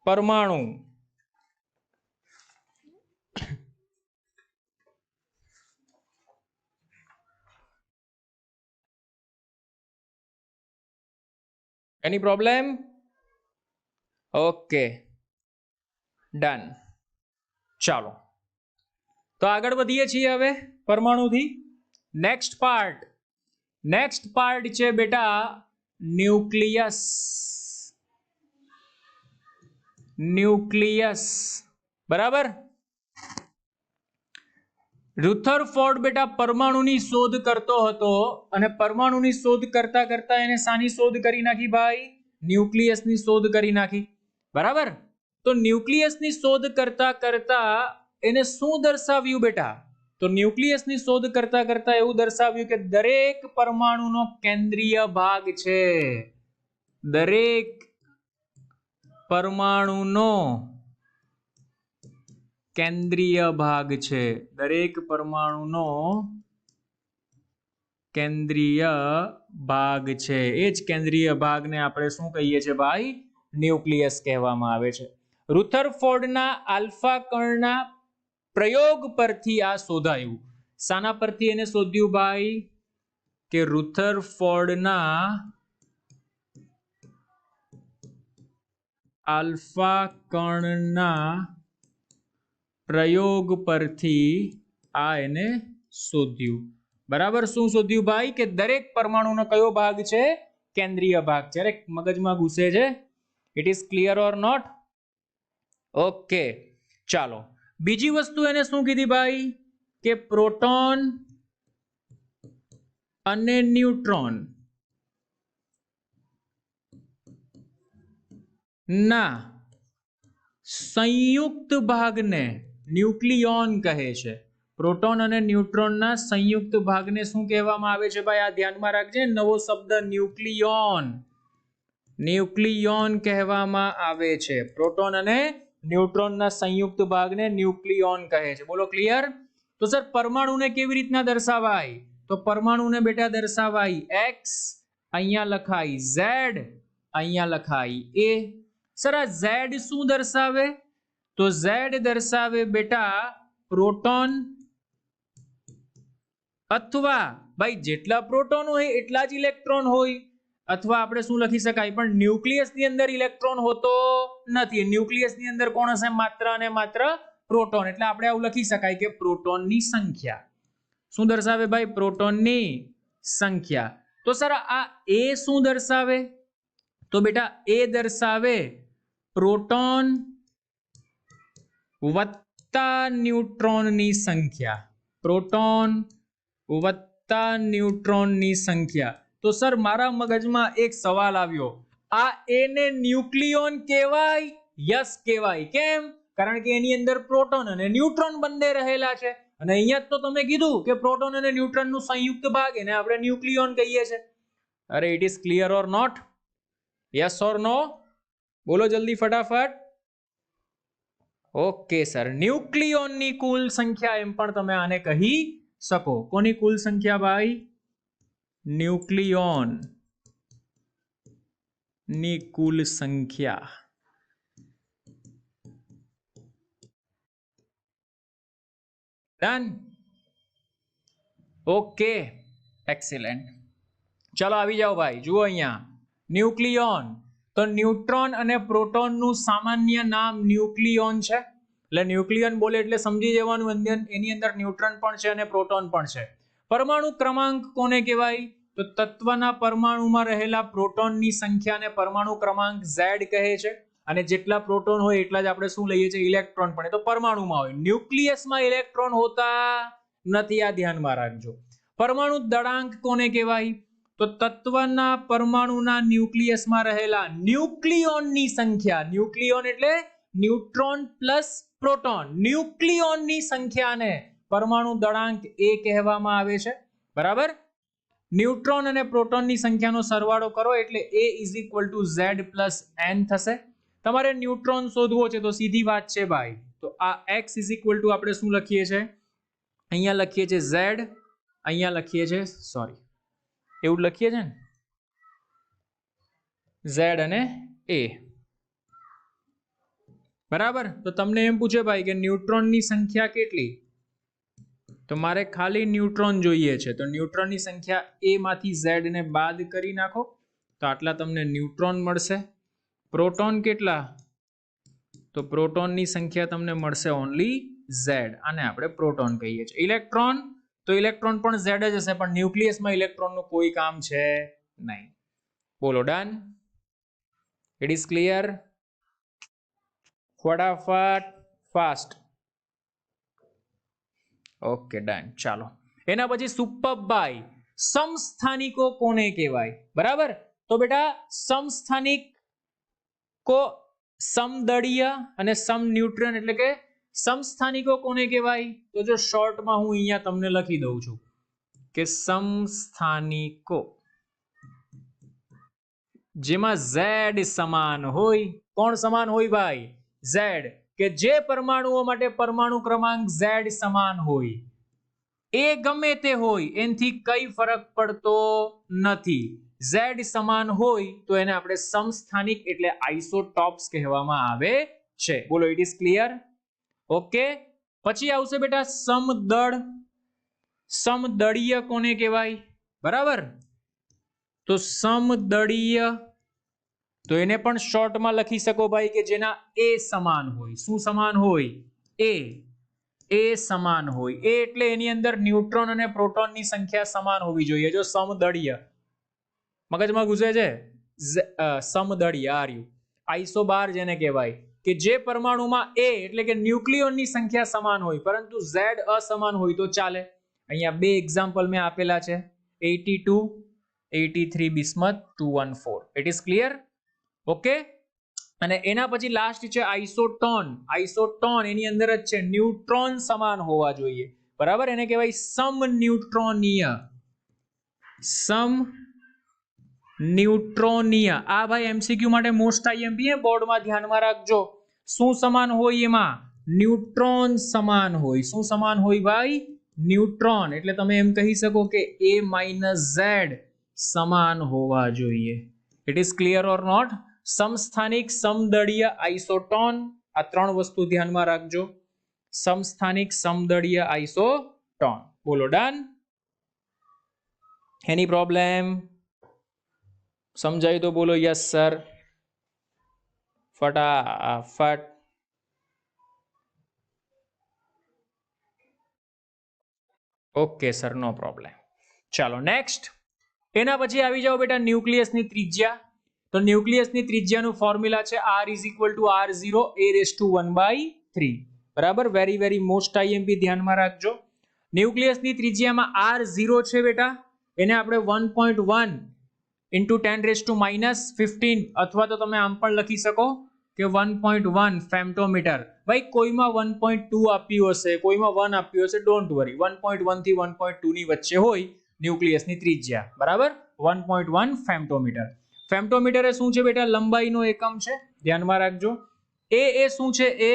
પરમાણુ એની પ્રોબ્લેમ ઓકે ડન ચાલો તો આગળ વધીએ છીએ હવે પરમાણુથી નેક્સ્ટ પાર્ટ છે બેટા ન્યુક્લિયસ બરાબર રુથરફોર્ડ બેટા પરમાણુની શોધ કરતો હતો અને પરમાણુની શોધ કરતા કરતા એને શાની શોધ કરી નાખી ભાઈ ન્યુક્લિયસની શોધ કરી નાખી બરાબર તો ન્યુક્લિયસની શોધ કરતા કરતા એને શું દર્શાવ્યું બેટા તો ન્યુક્લિયસની શોધ કરતા કરતા એવું દર્શાવ્યું કે દરેક પરમાણુનો કેન્દ્રીય ભાગ છે દરેક પરમાણુનો કેન્દ્રીય ભાગ છે દરેક પરમાણુનો કેન્દ્રીય ભાગ છે એ જ કેન્દ્રીય ભાગને આપણે શું કહીએ છીએ ભાઈ ન્યુક્લિયસ કહેવામાં આવે છે રુથરફોર્ડના આલ્ફા કણના પ્રયોગ પરથી આ શોધાયું શાના પરથી એને શોધ્યું ભાઈ કે રુથરફોર્ડના આલ્ફા કણના પ્રયોગ પરથી આ એને શોધ્યું બરાબર શું શોધ્યું ભાઈ કે દરેક પરમાણુનો કયો ભાગ છે કેન્દ્રીય ભાગ છે મગજમાં ઘૂસે છે it is clear or not okay ચાલો બીજી વસ્તુ એને શું કીધી ભાઈ કે પ્રોટોન અને ન્યુટ્રોન ના સંયુક્ત ભાગને ન્યુક્લિયોન કહે છે પ્રોટોન અને ન્યુટ્રોનના સંયુક્ત ભાગને શું કહેવામાં આવે છે ભાઈ આ ધ્યાનમાં રાખજે નવો શબ્દ ન્યુક્લિયોન કહેવામાં આવે છે પ્રોટોન અને ન્યુટ્રોનના સંયુક્ત ભાગને ન્યુક્લિયોન કહે છે બોલો ક્લિયર તો સર પરમાણુને કેવી રીતના દર્શાવાય તો પરમાણુને બેટા દર્શાવાય x અહીંયા લખાય z અહીંયા લખાય a સર આ z શું દર્શાવે તો z દર્શાવે બેટા પ્રોટોન અથવા ભાઈ જેટલા પ્રોટોન હોય એટલા જ ઇલેક્ટ્રોન હોય અથવા આપણે શું લખી શકાય, પણ ન્યુક્લિયસની અંદર ઇલેક્ટ્રોન હોતો નથી. ન્યુક્લિયસની અંદર કોણ હશે? માત્ર અને માત્ર પ્રોટોન. એટલે આપણે આવું લખી શકાય કે પ્રોટોનની સંખ્યા શું દર્શાવે ભાઈ? પ્રોટોનની સંખ્યા. તો સર આ એ શું દર્શાવે? તો બેટા એ દર્શાવે પ્રોટોન વત્તા ન્યુટ્રોનની સંખ્યા. પ્રોટોન વત્તા ન્યુટ્રોનની સંખ્યા. તો સર મારા મગજમાં એક સવાલ આવ્યો, આ એ ને ન્યુક્લિયોન કહેવાય? યસ કહેવાય. કેમ? કારણ કે એની અંદર પ્રોટોન અને ન્યુટ્રોન બંને રહેલા છે, અને અહીંયા તો તમે કીધું કે પ્રોટોન અને ન્યુટ્રોન નું સંયુક્ત ભાગ એને આપણે ન્યુક્લિયોન કહીએ છીએ. અરે it is clear or not? Yes or no? બોલો જલ્દી ફટાફટ. ઓકે સર, ન્યુક્લિયોનની કુલ સંખ્યા એમ પણ તમે આને કહી શકો. કોની કુલ સંખ્યા ભાઈ? ન્યુક્લિયોન ની કુલ સંખ્યા. ડન? Okay, excellent. ચલો આવી જાઓ ભાઈ. જુઓ અહીંયા ન્યુક્લિયોન, તો ન્યુટ્રોન અને પ્રોટોન નું સામાન્ય નામ ન્યુક્લિયોન છે. એટલે ન્યુક્લિયન બોલે એટલે સમજી જવાનું એની અંદર ન્યુટ્રોન પણ છે અને પ્રોટોન પણ છે. પરમાણુ ક્રમાંક કોને કહેવાય? તો તત્વના પરમાણુમાં રહેલા પ્રોટોનની સંખ્યાને પરમાણુ ક્રમાંક Z કહે છે, અને જેટલા પ્રોટોન હોય એટલા જ આપણે શું લઈએ છીએ? ઇલેક્ટ્રોન. પણ એ તો પરમાણુમાં હોય, ન્યુક્લિયસમાં ઇલેક્ટ્રોન હોતા નથી. આ ધ્યાનમાં રાખજો. પરમાણુ દળાંક કોને કહેવાય? તો તત્વના પરમાણુના ન્યુક્લિયસમાં રહેલા ન્યુક્લિયોનની સંખ્યા. ન્યુક્લિયોન એટલે ન્યુટ્રોન પ્લસ પ્રોટોન. ન્યુક્લિયોનની સંખ્યાને પરમાણુ દળાંક એ કહેવામાં આવે છે. બરાબર? ન્યુટ્રોન અને પ્રોટોનની સંખ્યાનો સરવાળો કરો એટલે A = Z + N થશે. તમારે ન્યુટ્રોન શોધવો છે તો સીધી વાત છે ભાઈ. તો આ X = આપણે શું લખીએ છીએ? અહીંયા લખીએ છીએ Z, અહીંયા લખીએ છીએ સોરી એવું લખીએ છે ને, Z અને A. બરાબર? તો તમને એમ પૂછે ભાઈ કે ન્યુટ્રોનની સંખ્યા કેટલી? તો મારે ખાલી ન્યુટ્રોન જોઈએ છે. તો ન્યુટ્રોનની સંખ્યા A માંથી Z ને બાદ કરી નાખો તો આટલા તમને ન્યુટ્રોન મળશે. પ્રોટોન કેટલા? તો પ્રોટોનની સંખ્યા તમને મળશે ઓન્લી Z. આને આપણે પ્રોટોન કહીએ છીએ. ઇલેક્ટ્રોન, તો ઇલેક્ટ્રોન પણ Z જ હશે, પણ ન્યુક્લિયસમાં ઇલેક્ટ્રોનનું કોઈ કામ છે નહીં. બોલો ડન? It is clear? ફટાફટ, ફાસ્ટ. Okay done. ચાલો એના પછી સુપરભાઈ, સમસ્થાનિકો કોને કહેવાય? બરાબર? તો બેટા સમસ્થાનિકો સમદળીય અને સમન્યુટ્રન એટલે કે સમસ્થાનિકો કોને કહેવાય? તો જો શોર્ટમાં હું અહીંયા તમને લખી દઉં છું કે સમસ્થાનિકો જેમાં Z સમાન હોય. કોણ સમાન હોય ભાઈ? Z. કે જે પરમાણુઓ માટે પરમાણુ ક્રમાંક Z સમાન હોય, એ ગમે તે હોય એનાથી કઈ ફરક પડતો નથી. Z સમાન હોય તો એને આપણે સમસ્થાનિક એટલે આઇસોટોપ્સ કહેવામાં આવે છે. બોલો ઇટ ઇઝ ક્લિયર? ઓકે. પછી આવશે બેટા સમદળ. સમદળીય કોને કહેવાય? બરાબર? તો સમદળીય, તો એને પણ શોર્ટમાં લખી શકો ભાઈ કે જેના A સમાન હોય. શું સમાન હોય? A સમાન હોય. A એટલે એની અંદર ન્યુટ્રોન અને પ્રોટોનની સંખ્યા સમાન હોવી જોઈએ. જો સમદળીય મગજમાં ઘૂસે છે, સમદળીય આર્યુ આઇસોબાર જેને કહેવાય, કે જે પરમાણુમાં A એટલે કે ન્યુક્લિયોનની સંખ્યા સમાન હોય પરંતુ Z અસમાન હોય તો ચાલે. અહીંયા બે એક્ઝામ્પલ મેં આપેલા છે, 82, 83 bismuth 214. It is clear? Okay. અને એના પછી લાસ્ટ છે આઇસોટોન. આઇસોટોન એની અંદર જ છે, ન્યુટ્રોન સમાન હોવા જોઈએ. બરાબર? એને કહેવાય સમન્યુટ્રોનીય. સમન્યુટ્રોનીય. આ ભાઈ એમસીક્યુ માટે મોસ્ટ આઈએમપી બોર્ડમાં ધ્યાનમાં રાખજો. શું સમાન હોય? એમાં ન્યુટ્રોન સમાન હોય. શું સમાન હોય ભાઈ? ન્યુટ્રોન. એટલે તમે એમ કહી શકો કે A - Z સમાન હોવા જોઈએ. It is clear or not? સમસ્થાનિક, સમદળીય, આઇસોટોન, આ ત્રણ વસ્તુ ધ્યાનમાં રાખજો. સમસ્થાનિક, સમદળીય, આઇસોટોન. બોલો ડન? Any problem? સમજાય તો બોલો યસ સર, ફટાફટ. Okay sir, no problem. ચાલો નેક્સ્ટ. એના પછી આવી જાઓ બેટા ન્યુક્લિયસની ત્રિજ્યા. તો ન્યુક્લિયસની ત્રિજ્યાનું ફોર્મ્યુલા છે r r0 a⁻1/3. બરાબર, વેરી વેરી મોસ્ટ આઈએમપી ધ્યાનમાં રાખજો. ન્યુક્લિયસની ત્રિજ્યામાં r0 છે બેટા, એને આપણે 1.1 ઇન્ટુ 10⁻⁻15 અથવા તો તમે આમ પણ લખી શકો કે 1.1 ફેમ્ટોમીટર. ભાઈ કોઈમાં 1.2 આપ્યું હશે, કોઈમાં 1 આપ્યું હશે, ડોન્ટ વરી, 1.1 થી 1.2 ની વચ્ચે હોય ન્યુક્લિયસની ત્રિજ્યા. બરાબર, 1.1 ફેમ્ટોમીટર. ફેમ્ટોમીટર એ શું છે બેટા? લંબાઈનો એકમ છે, ધ્યાનમાં રાખજો. એ શું છે? એ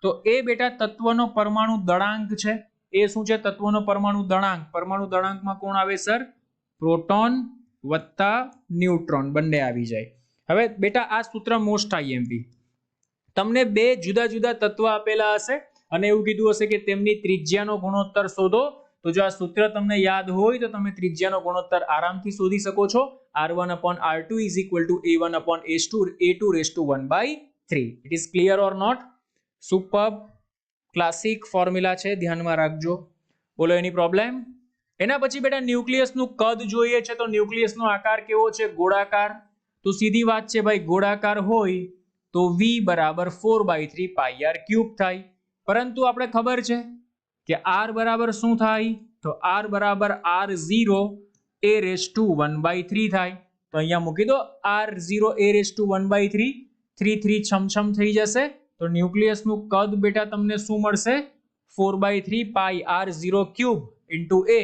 તો એ બેટા તત્વનો પરમાણુ દળાંક છે. એ શું છે? તત્વનો પરમાણુ દળાંક. પરમાણુ દળાંકમાં કોણ આવે સર? પ્રોટોન વત્તા ન્યુટ્રોન બંને આવી જાય. હવે બેટા આ સૂત્ર મોસ્ટ આઈએમપી. તમને બે જુદા જુદા તત્વ આપેલા હશે અને એવું કીધું હશે કે તેમની ત્રિજ્યાનો ગુણોત્તર શોધો. તો જો આ સૂત્ર તમને યાદ હોય તો તમે ત્રિજ્યાનો ગુણોત્તર આરામથી શોધી શકો છો. r1/r2 = a1/a2 it is clear or not? Superb, classic formula છે, ધ્યાનમાં રાખજો. બોલો એની પ્રોબ્લેમ? એના પછી બેટા ન્યુક્લિયસનું કદ જોઈએ છે. તો ન્યુક્લિયસનો આકાર કેવો છે? ગોળાકાર. તો સીધી વાત છે ભાઈ, ગોળાકાર હોય તો v બરાબર 4/3 πr³ થાય. પરંતુ આપણે ખબર છે કે r બરાબર શું થાય? તો r બરાબર r0 a⁻1/3 થાય. તો અહીંયા મૂકી દો r0 a⁻1/3, 3 3 છમછમ થઈ જશે. તો ન્યુક્લિયસનું કદ બેટા તમને શું મળશે? 4/3 πr0³ ઇન્ટુ a.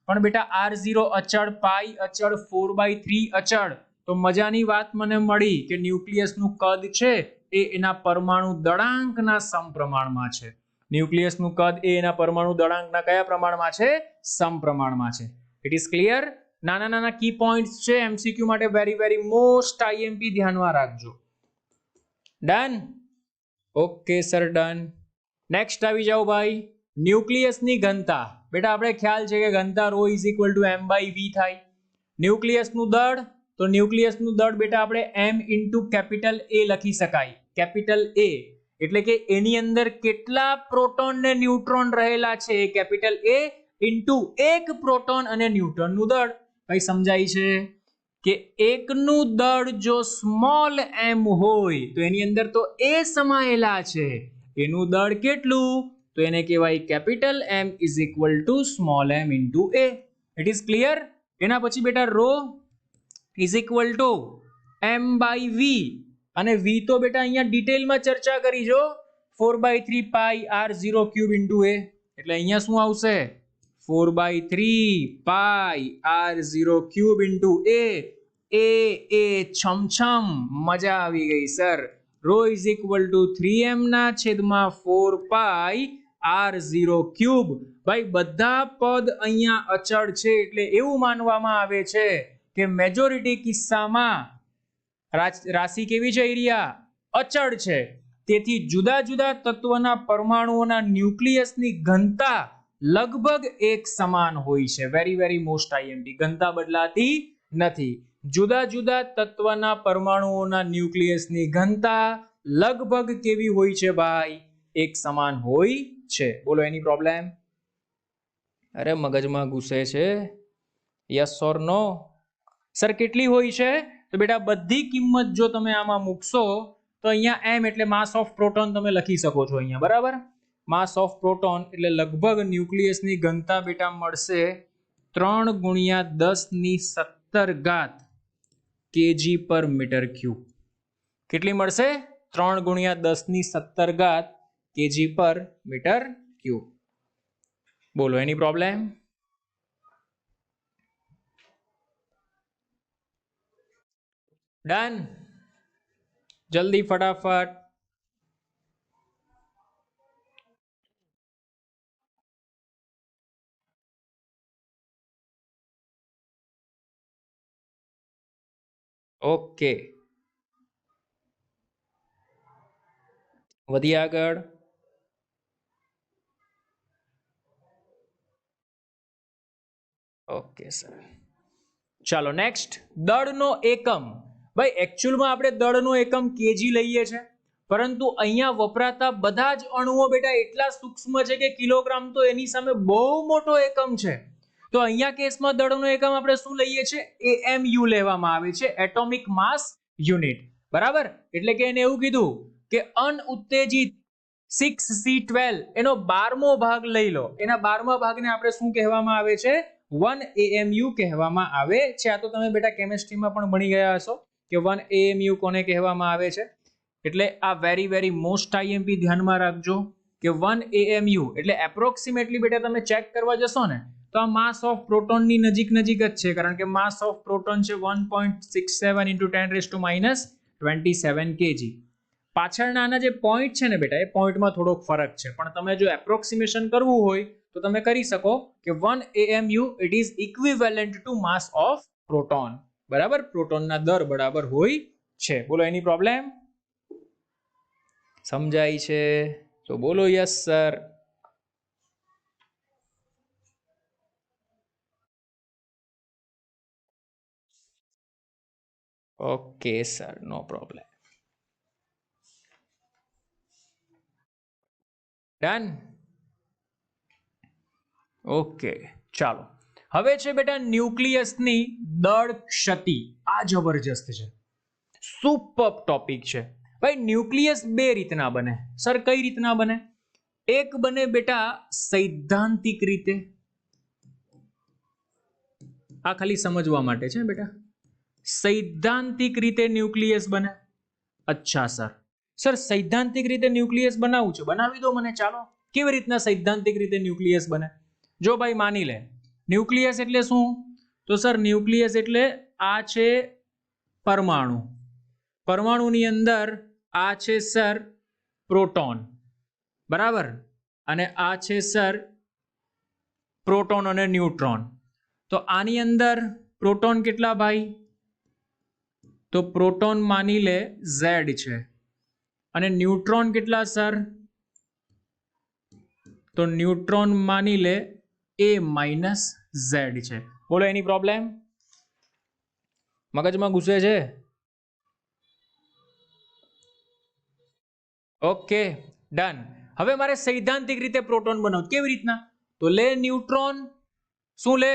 પણ બેટા r0 અચળ, પાઈ અચળ, 4/3 અચળ. તો મજાની વાત મને મળી કે ન્યુક્લિયસનું કદ છે એ એના પરમાણુ દળાંકના સમપ્રમાણમાં છે. ન્યુક્લિયસનું કદ એ એના પરમાણુ દળાંકના કયા પ્રમાણમાં છે? સમપ્રમાણમાં છે. It is clear? નાના નાના કી પોઈન્ટ્સ છે એમસીક્યુ માટે, વેરી વેરી મોસ્ટ આઈએમપી, ધ્યાનમાં રાખજો. Done? Okay sir, done. Next આવી જાઓ ભાઈ, ન્યુક્લિયસની ઘનતા. બેટા આપણે ખ્યાલ છે કે ઘનતા ρ = m/v થાય. ન્યુક્લિયસનું દળ, તો ન્યુક્લિયસનું દળ બેટા આપણે m ઇન્ટુ કેપિટલ A લખી શકાય. કેપિટલ A એટલે કે એની અંદર કેટલા પ્રોટોન ને ન્યુટ્રોન રહેલા છે? કેપિટલ A ઇન્ટુ એક પ્રોટોન અને ન્યુટ્રોનનું દળ. ભાઈ સમજાય છે કે એકનું દળ જો સ્મોલ m હોય તો એની અંદર તો A સમાયેલા છે. એનું દળ કેટલું? તો એને કહેવાય capital M = small m into A. It is clear? એના પછી બેટા ρ = m/v, અને v તો બેટા અહીંયા ડિટેલમાં ચર્ચા કરી જો, 4/3 πr0³ ઇન્ટુ a. એટલે અહીંયા શું આવશે? 4/3 πr0³ ઇન્ટુ a. એ છમછમ, મજા આવી ગઈ સર. ρ = 3m/4 πr0³. ભાઈ બધા પદ અહીંયા અચળ છે એટલે એવું માનવામાં આવે છે કે મેજોરિટી કિસ્સામાં રાશિ કેવી છે? એરિયા અચળ છે. તેથી જુદા જુદા તત્વના પરમાણુઓના ન્યુક્લિયસની ઘનતા લગભગ એક સમાન હોય છે. વેરી વેરી મોસ્ટ આઈએમપી, ઘનતા બદલાતી નથી. જુદા જુદા તત્વના પરમાણુઓના ન્યુક્લિયસની ઘનતા લગભગ કેવી હોય છે ભાઈ? એક સમાન હોય છે. બોલો એની પ્રોબ્લેમ? અરે મગજમાં ઘૂસે છે, યસ ઓર નો? સર કેટલી હોય છે? તો બેટા બધી કિંમત જો તમે આમાં મૂકશો તો અહીંયા m એટલે માસ ઓફ પ્રોટોન તમે લખી શકો છો અહીંયા. બરાબર, માસ ઓફ પ્રોટોન એટલે લગભગ ન્યુક્લિયસની ઘનતા બેટા મળશે 3×10⁻17 kg/m³. કેટલી મળશે? 3×10⁻17 kg/m³. બોલો એની પ્રોબ્લેમ? ડન? જલ્દી ફટાફટ. ઓકે, વધીએ આગળ. ઓકે સર, ચાલો નેક્સ્ટ, દળનો એકમ. ભાઈ એકચ્યુઅલમાં આપણે દળનો એકમ કેજી લઈએ છે, પરંતુ અહીંયા વપરાતા બધા જ અણુઓ બેટા એટલા સૂક્ષ્મ છે કે કિલોગ્રામ તો એની સામે બહુ મોટો એકમ છે. તો અહીંયા કેસમાં દળનો એકમ આપણે શું લઈએ છે? AMU લેવામાં આવે છે, એટોમિક માસ યુનિટ. બરાબર, એટલે કે એને એવું કીધું કે અનઉત્તેજિત 6C12 એનો 12મો ભાગ લઈ લો. એના 12મા ભાગને આપણે શું કહેવામાં આવે છે? 1 AMU કહેવામાં આવે છે. આ તો તમે બેટા કેમિસ્ટ્રીમાં પણ ભણી ગયા હશો કે 1 AMU કોને કહેવામાં આવે છે. એટલે આ વેરી મોસ્ટ IMP ધ્યાનમાં રાખજો કે 1 AMU એટલે એપ્રોક્સિમેટલી બેટા તમે ચેક કરવા જશો ને તો આ માસ ઓફ પ્રોટોનની નજીક જ છે, કારણ કે માસ ઓફ પ્રોટોન છે 1.67 × 10⁻27 kg. પાછળના આના જે પોઈન્ટ છે ને બેટા એ પોઈન્ટમાં થોડોક ફરક છે, પણ તમે જો એપ્રોક્સિમેશન કરવું હોય તો તમે કરી શકો કે 1 AMU it is equivalent two mass of proton. બરાબર, પ્રોટોનના દર બરાબર હોય છે. બોલો એની પ્રોબ્લેમ સમજાય છે તો બોલો yes sir. Okay sir, no problem. Done. Okay ચાલો, હવે છે બેટા ન્યુક્લિયસની દળ ક્ષતિ. આ જબરજસ્ત છે, સુપર ટોપિક છે. ભાઈ ન્યુક્લિયસ બે રીતના બને. સર કઈ રીતના બને? એક બને બેટા સૈદ્ધાંતિક રીતે. આ ખાલી સમજવા માટે છે બેટા. સૈદ્ધાંતિક રીતે ન્યુક્લિયસ બને. અચ્છા સર સૈદ્ધાંતિક રીતે ન્યુક્લિયસ બનાવવું છે, બનાવી દો મને. ચાલો, કેવી રીતના સૈદ્ધાંતિક રીતે ન્યુક્લિયસ બને? જો ભાઈ માની લે ન્યુક્લિયસ એટલે શું? તો સર ન્યુક્લિયસ એટલે આ છે પરમાણુ. પરમાણુની અંદર આ છે સર પ્રોટોન. બરાબર, અને આ છે સર પ્રોટોન અને ન્યુટ્રોન. તો આની અંદર પ્રોટોન કેટલા ભાઈ? તો પ્રોટોન માની લે Z છે, અને ન્યુટ્રોન કેટલા સર? તો ન્યુટ્રોન માની લે A-Z છે. બોલો એની પ્રોબ્લેમ મગજમાં ઘૂસે છે? Okay done. હવે મારે સૈદ્ધાંતિક રીતે પ્રોટોન બનાવવું. કેવી રીતના? તો લે ન્યુટ્રોન. શું લે?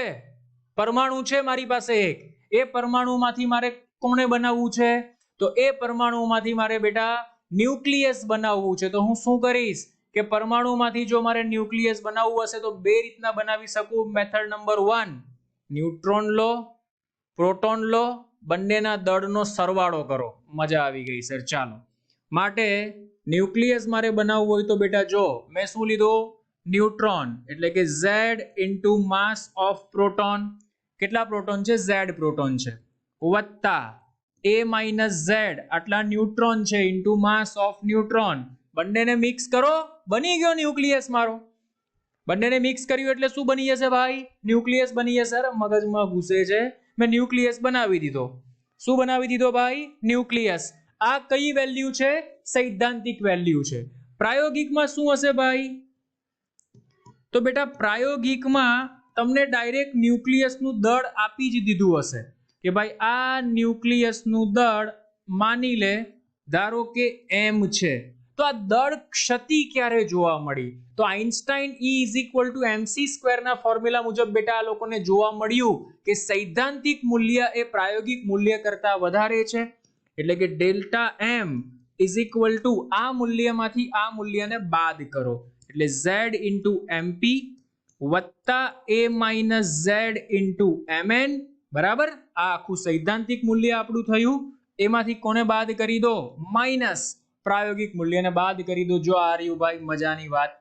પરમાણુ છે મારી પાસે એક. એ પરમાણુમાંથી મારે કોને બનાવવું છે? તો એ પરમાણુમાંથી મારે બેટા ન્યુક્લિયસ બનાવવું છે. તો હું શું કરીશ કે પરમાણુમાંથી જો મારે ન્યુક્લિયસ બનાવવું હશે તો બે રીતના બનાવી શકું. મેથડ નંબર 1, ન્યુટ્રોન લો, પ્રોટોન લો, બંનેના દળનો સરવાળો કરો. મજા આવી ગઈ સર. ચાલો, માટે ન્યુક્લિયસ મારે બનાવવું હોય તો બેટા જો મેં શું લીધું? ન્યુટ્રોન, એટલે કે Z into mass of proton. કેટલા પ્રોટોન છે? Z પ્રોટોન છે, વત્તા A-Z આટલા ન્યુટ્રોન છે ઇન્ટુ માસ ઓફ ન્યુટ્રોન. બંનેને મિક્સ કરો, બની ગયો ન્યુક્લિયસ મારો. બંનેને મિક્સ કર્યું એટલે શું બની જશે ભાઈ? ન્યુક્લિયસ બની જશે. મગજમાં ઘૂસે છે. મેં ન્યુક્લિયસ બનાવી દીધો. શું બનાવી દીધો ભાઈ? ન્યુક્લિયસ. આ કઈ વેલ્યુ છે? સૈદ્ધાંતિક વેલ્યુ છે. પ્રાયોગિકમાં શું હશે ભાઈ? તો બેટા પ્રાયોગિકમાં તમને ડાયરેક્ટ ન્યુક્લિયસનું દળ આપી જ દીધું હશે કે ભાઈ આ ન્યુક્લિયસનું દળ માની લે ધારો કે m છે. તો આ દળ ક્ષતિ ક્યારે જોવા મળી? તો આઇન્સ્ટાઇન E=mc² ના ફોર્મ્યુલા મુજબ બેટા આ લોકોને જોવા મળ્યું કે સૈદ્ધાંતિક મૂલ્ય એ પ્રાયોગિક મૂલ્ય કરતા વધારે છે. એટલે કે ડેલ્ટા m આ મૂલ્યમાંથી આ મૂલ્યને બાદ કરો એટલે Z ઇન્ટુ MP વત્તા A-Z ઇન્ટુ Mn. બરાબર, આ આખું સૈદ્ધાંતિક મૂલ્ય આપણું થયું. એમાંથી કોને બાદ કરી દો? માઇનસ પ્રાયોગિક મૂલ્યને બાદ કરી દો. જો આ રહ્યું ભાઈ મજાની વાત.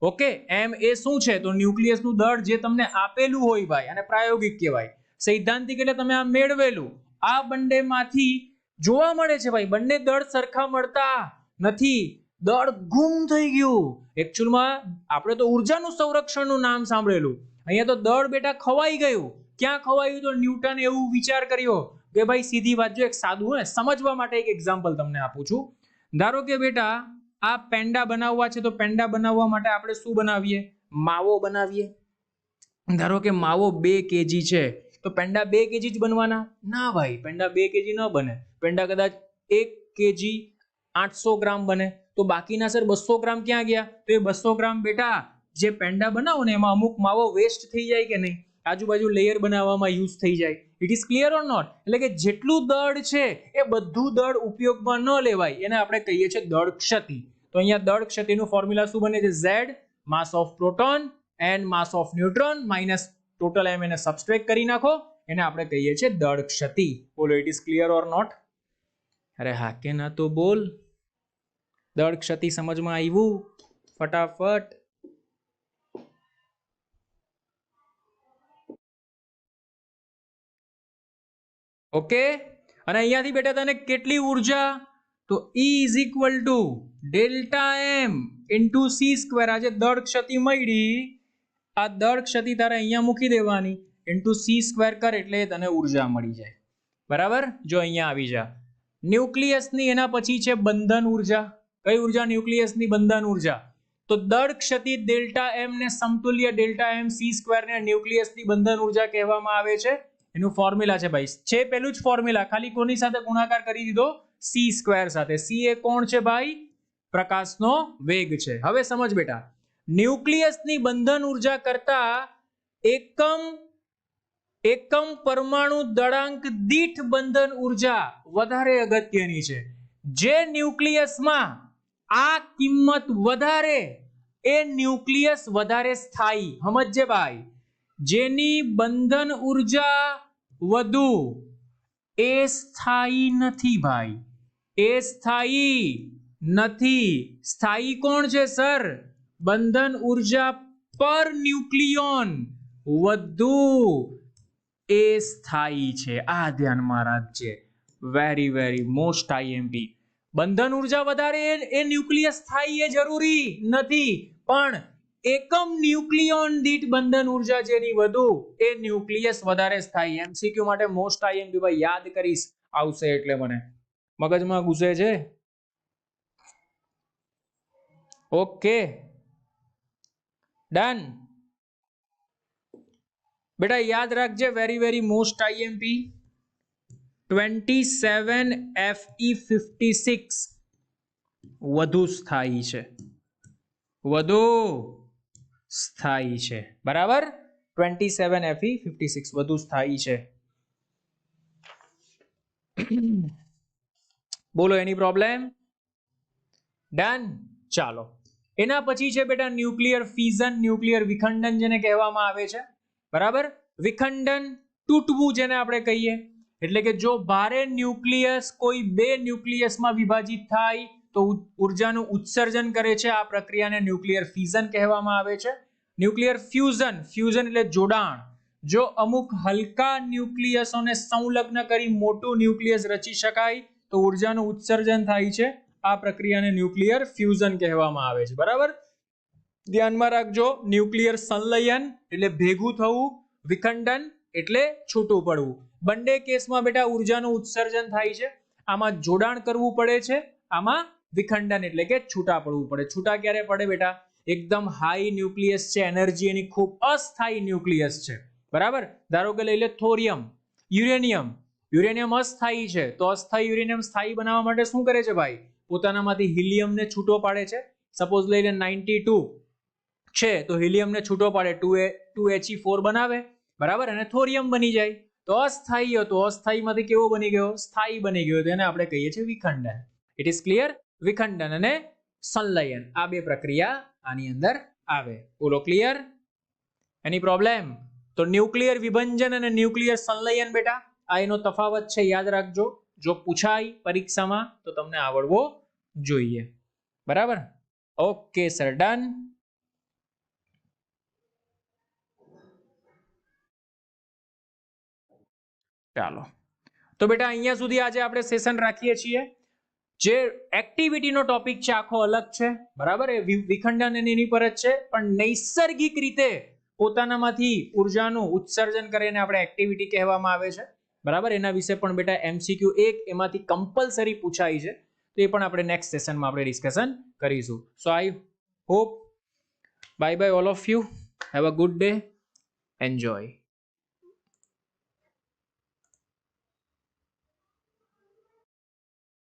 ઓકે, m એ શું છે? તો ન્યુક્લિયસનું દળ જે તમને આપેલું હોય ભાઈ, અને પ્રાયોગિક કહેવાય. સૈદ્ધાંતિક એટલે તમે આ મેળવેલું. આ બંનેમાંથી જોવા મળે છે ભાઈ બંને દળ સરખા મળતા નથી. દળ ગુમ થઈ ગયું. એકચ્યુઅલમાં આપણે તો ઉર્જાનું સંરક્ષણનું નામ સાંભળેલું, અહીંયા તો દળ બેટા ખવાઈ ગયું. ક્યાં ખવાયું? તો ન્યૂટન એવું વિચાર કર્યો કે ભાઈ સીધી વાત જો એક સાદું સમજવા માટે એક એક્ઝામ્પલ તમને આપું છું. ધારો કે બેટા આ પેંડા બનાવવા છે, તો પેંડા બનાવવા માટે આપણે શું બનાવીએ? માવો બનાવીએ. ધારો કે માવો 2 kg છે. તો પેંડા 2 kg જ બનવાના? ના ભાઈ, પેંડા 2 kg ન બને. પેંડા કદાચ 1 kg 800 ગ્રામ બને. તો બાકીના સર 200 ગ્રામ ક્યાં ગયા? તો એ 200 ગ્રામ બેટા જે પેંડા બનાવો ને એમાં અમુક માવો વેસ્ટ થઈ જાય કે નહીં, આજુબાજુ લેયર બનાવવામાં યુઝ થઈ જાય. It is clear or not? એટલે કે જેટલું દળ છે એ બધું દળ ઉપયોગમાં ન લેવાય, એને આપણે કહીએ છીએ દળ ક્ષતિ. તો અહીંયા દળ ક્ષતિનું ફોર્મ્યુલા શું બને છે? Z mass of proton and mass of neutron minus total M, એને સબસ્ટ્રેક્ટ કરી નાખો, એને આપણે કહીએ છીએ દળ ક્ષતિ. બોલો, it is clear or not? અરે હા કે ના તો બોલ. દળ ક્ષતિ સમજમાં આવ્યું? ફટાફટ. ઓકે, અને અહીંયાથી બેટા તને કેટલી ઉર્જા? તો E is equal to delta M into C square. આજે દળ ક્ષતિ મળી, આ દળ ક્ષતિ તારે અહીંયા મૂકી દેવાની, ઇન્ટુ સી સ્ક્વેર કર એટલે તને ઉર્જા મળી જાય. બરાબર? જો અહીંયા આવી જા. ન્યુક્લિયસની એના પછી છે બંધન ઉર્જા. કઈ ઉર્જા? ન્યુક્લિયસની બંધન ઉર્જા. તો દળ ક્ષતિ ડેલ્ટા એમ ને સમતુલ્ય ડેલ્ટા એમ સી સ્ક્વેર ને ન્યુક્લિયસની બંધન ઉર્જા કહેવામાં આવે છે. એનું ફોર્મ્યુલા છે ભાઈ, છે પેલું જ ફોર્મ્યુલા, ખાલી કોની સાથે ગુણાકાર કરી દીધો? સી સ્ક્વેર સાથે. સી એ કોણ છે ભાઈ? પ્રકાશનો વેગ છે. હવે સમજ બેટા, ન્યુક્લિયસની બંધન ઉર્જા કરતા એકમ પરમાણુ દળાંક દીઠ બંધન ઉર્જા વધારે અગત્યની છે. જે ન્યુક્લિયસમાં આ કિંમત વધારે એ ન્યુક્લિયસ વધારે સ્થાયી. સમજજે ભાઈ, જેની બંધન ઉર્જા વધુ એ સ્થાયી નથી ભાઈ, એ સ્થાયી નથી. સ્થાયી કોણ છે સર? બંધન ઉર્જા પર ન્યુક્લિયોન વધુ એ સ્થાયી છે. આ ધ્યાનમાં રાખજે, વેરી વેરી મોસ્ટ આઈએમપી. બંધન ઉર્જા વધારે એ ન્યુક્લિયસ સ્થાયી એ જરૂરી નથી, પણ એકમ ન્યુક્લિયોન દીઠ બંધન ઉર્જા જેની વધુ એ ન્યુક્લિયસ વધારે સ્થાયી. એમસીક્યુ માટે મોસ્ટ આઈએમપી ભાઈ યાદ કરીશ, આવશે એટલે મને મગજમાં ઘૂસે છે. ઓકે ડન બેટા, યાદ રાખજે, very very most IMP. 27Fe56 વધુ સ્થાયી છે, વધુ સ્થાયી છે. બરાબર? 27Fe56 વધુ સ્થાયી છે. બોલો, એની પ્રોબ્લેમ? ડન. ચાલો, એના પછી છે બેટા ન્યુક્લિયર ફ્યુઝન, ન્યુક્લિયર વિખંડન જેને કહેવામાં આવે છે. બરાબર? વિખંડન, તૂટવું જેને આપણે કહીએ. એટલે કે જો ભારે ન્યુક્લિયસ કોઈ બે ન્યુક્લિયસમાં વિભાજિત થાય તો ઉર્જાનું ઉત્સર્જન કરે છે. આ પ્રક્રિયાને ન્યુક્લિયર ફ્યુઝન કહેવામાં આવે છે. ન્યુક્લિયર ફ્યુઝન, ફ્યુઝન એટલે જોડાણ. જો અમુક હલકા ન્યુક્લિયસોને સંલગ્ન કરી મોટું ન્યુક્લિયસ રચી શકાય તો ઉર્જાનું ઉત્સર્જન થાય છે. આ પ્રક્રિયાને ન્યુક્લિયર ફ્યુઝન કહેવામાં આવે છે. બરાબર? ધ્યાનમાં રાખજો, ન્યુક્લિયર સંલયન એટલે ભેગું થવું, વિખંડન એટલે છૂટું પડવું. બંને કેસમાં બેટા ઉર્જાનું ઉત્સર્જન થાય છે. આમાં જોડાણ કરવું પડે છે, આમાં વિખંડન એટલે કે છૂટા પડવું પડે. છૂટા ક્યારે પડે બેટા? એકદમ હાઈ ન્યુક્લિયસ છે, એનર્જી એની ખૂબ અસ્થાયી ન્યુક્લિયસ છે. બરાબર? ધારો કે લઈ લે થોરિયમ, યુરેનિયમ. યુરેનિયમ અસ્થાયી છે, તો અસ્થાયી યુરેનિયમ સ્થાયી બનાવવા માટે શું કરે છે ભાઈ? પોતાનામાંથી હિલિયમને છૂટો પાડે છે. સપોઝ લઈ લે 92 છે તો હિલિયમને છૂટો પાડે, 2He4 બનાવે. બરાબર? અને થોરિયમ બની જાય. તો અસ્થાયી હતો, અસ્થાયીમાંથી કેવો બની ગયો? સ્થાયી બની ગયો. તેને આપણે કહીએ છીએ વિખંડન. It is clear? વિખંડન અને સંલયન આ બે પ્રક્રિયા આની અંદર આવે. બોલો, ક્લિયર? Any problem? તો ન્યુક્લિયર વિભંજન અને ન્યુક્લિયર સંલયન બેટા આ એનો તફાવત છે, યાદ રાખજો. જો પૂછાય પરીક્ષામાં તો તમને આવડવો જોઈએ. બરાબર? Okay sir, done. ચાલો, તો બેટા અહીંયા સુધી આજે આપણે સેશન રાખીએ છીએ. જે એક્ટિવિટીનો ટોપિક છે આખો અલગ છે. બરાબર? એ વિખંડન એની પર જ છે, પણ નૈસર્ગિક રીતે પોતાનામાંથી ઉર્જાનું ઉત્સર્જન કરીને આપણે એક્ટિવિટી કહેવામાં આવે છે. બરાબર? એના વિશે પણ બેટા એમસીક્યુ એક એમાંથી કમ્પલસરી પૂછાય છે, તો એ પણ આપણે નેક્સ્ટ સેશનમાં આપણે ડિસ્કશન કરીશું. So I hope bye bye all of you, have a good day, enjoy.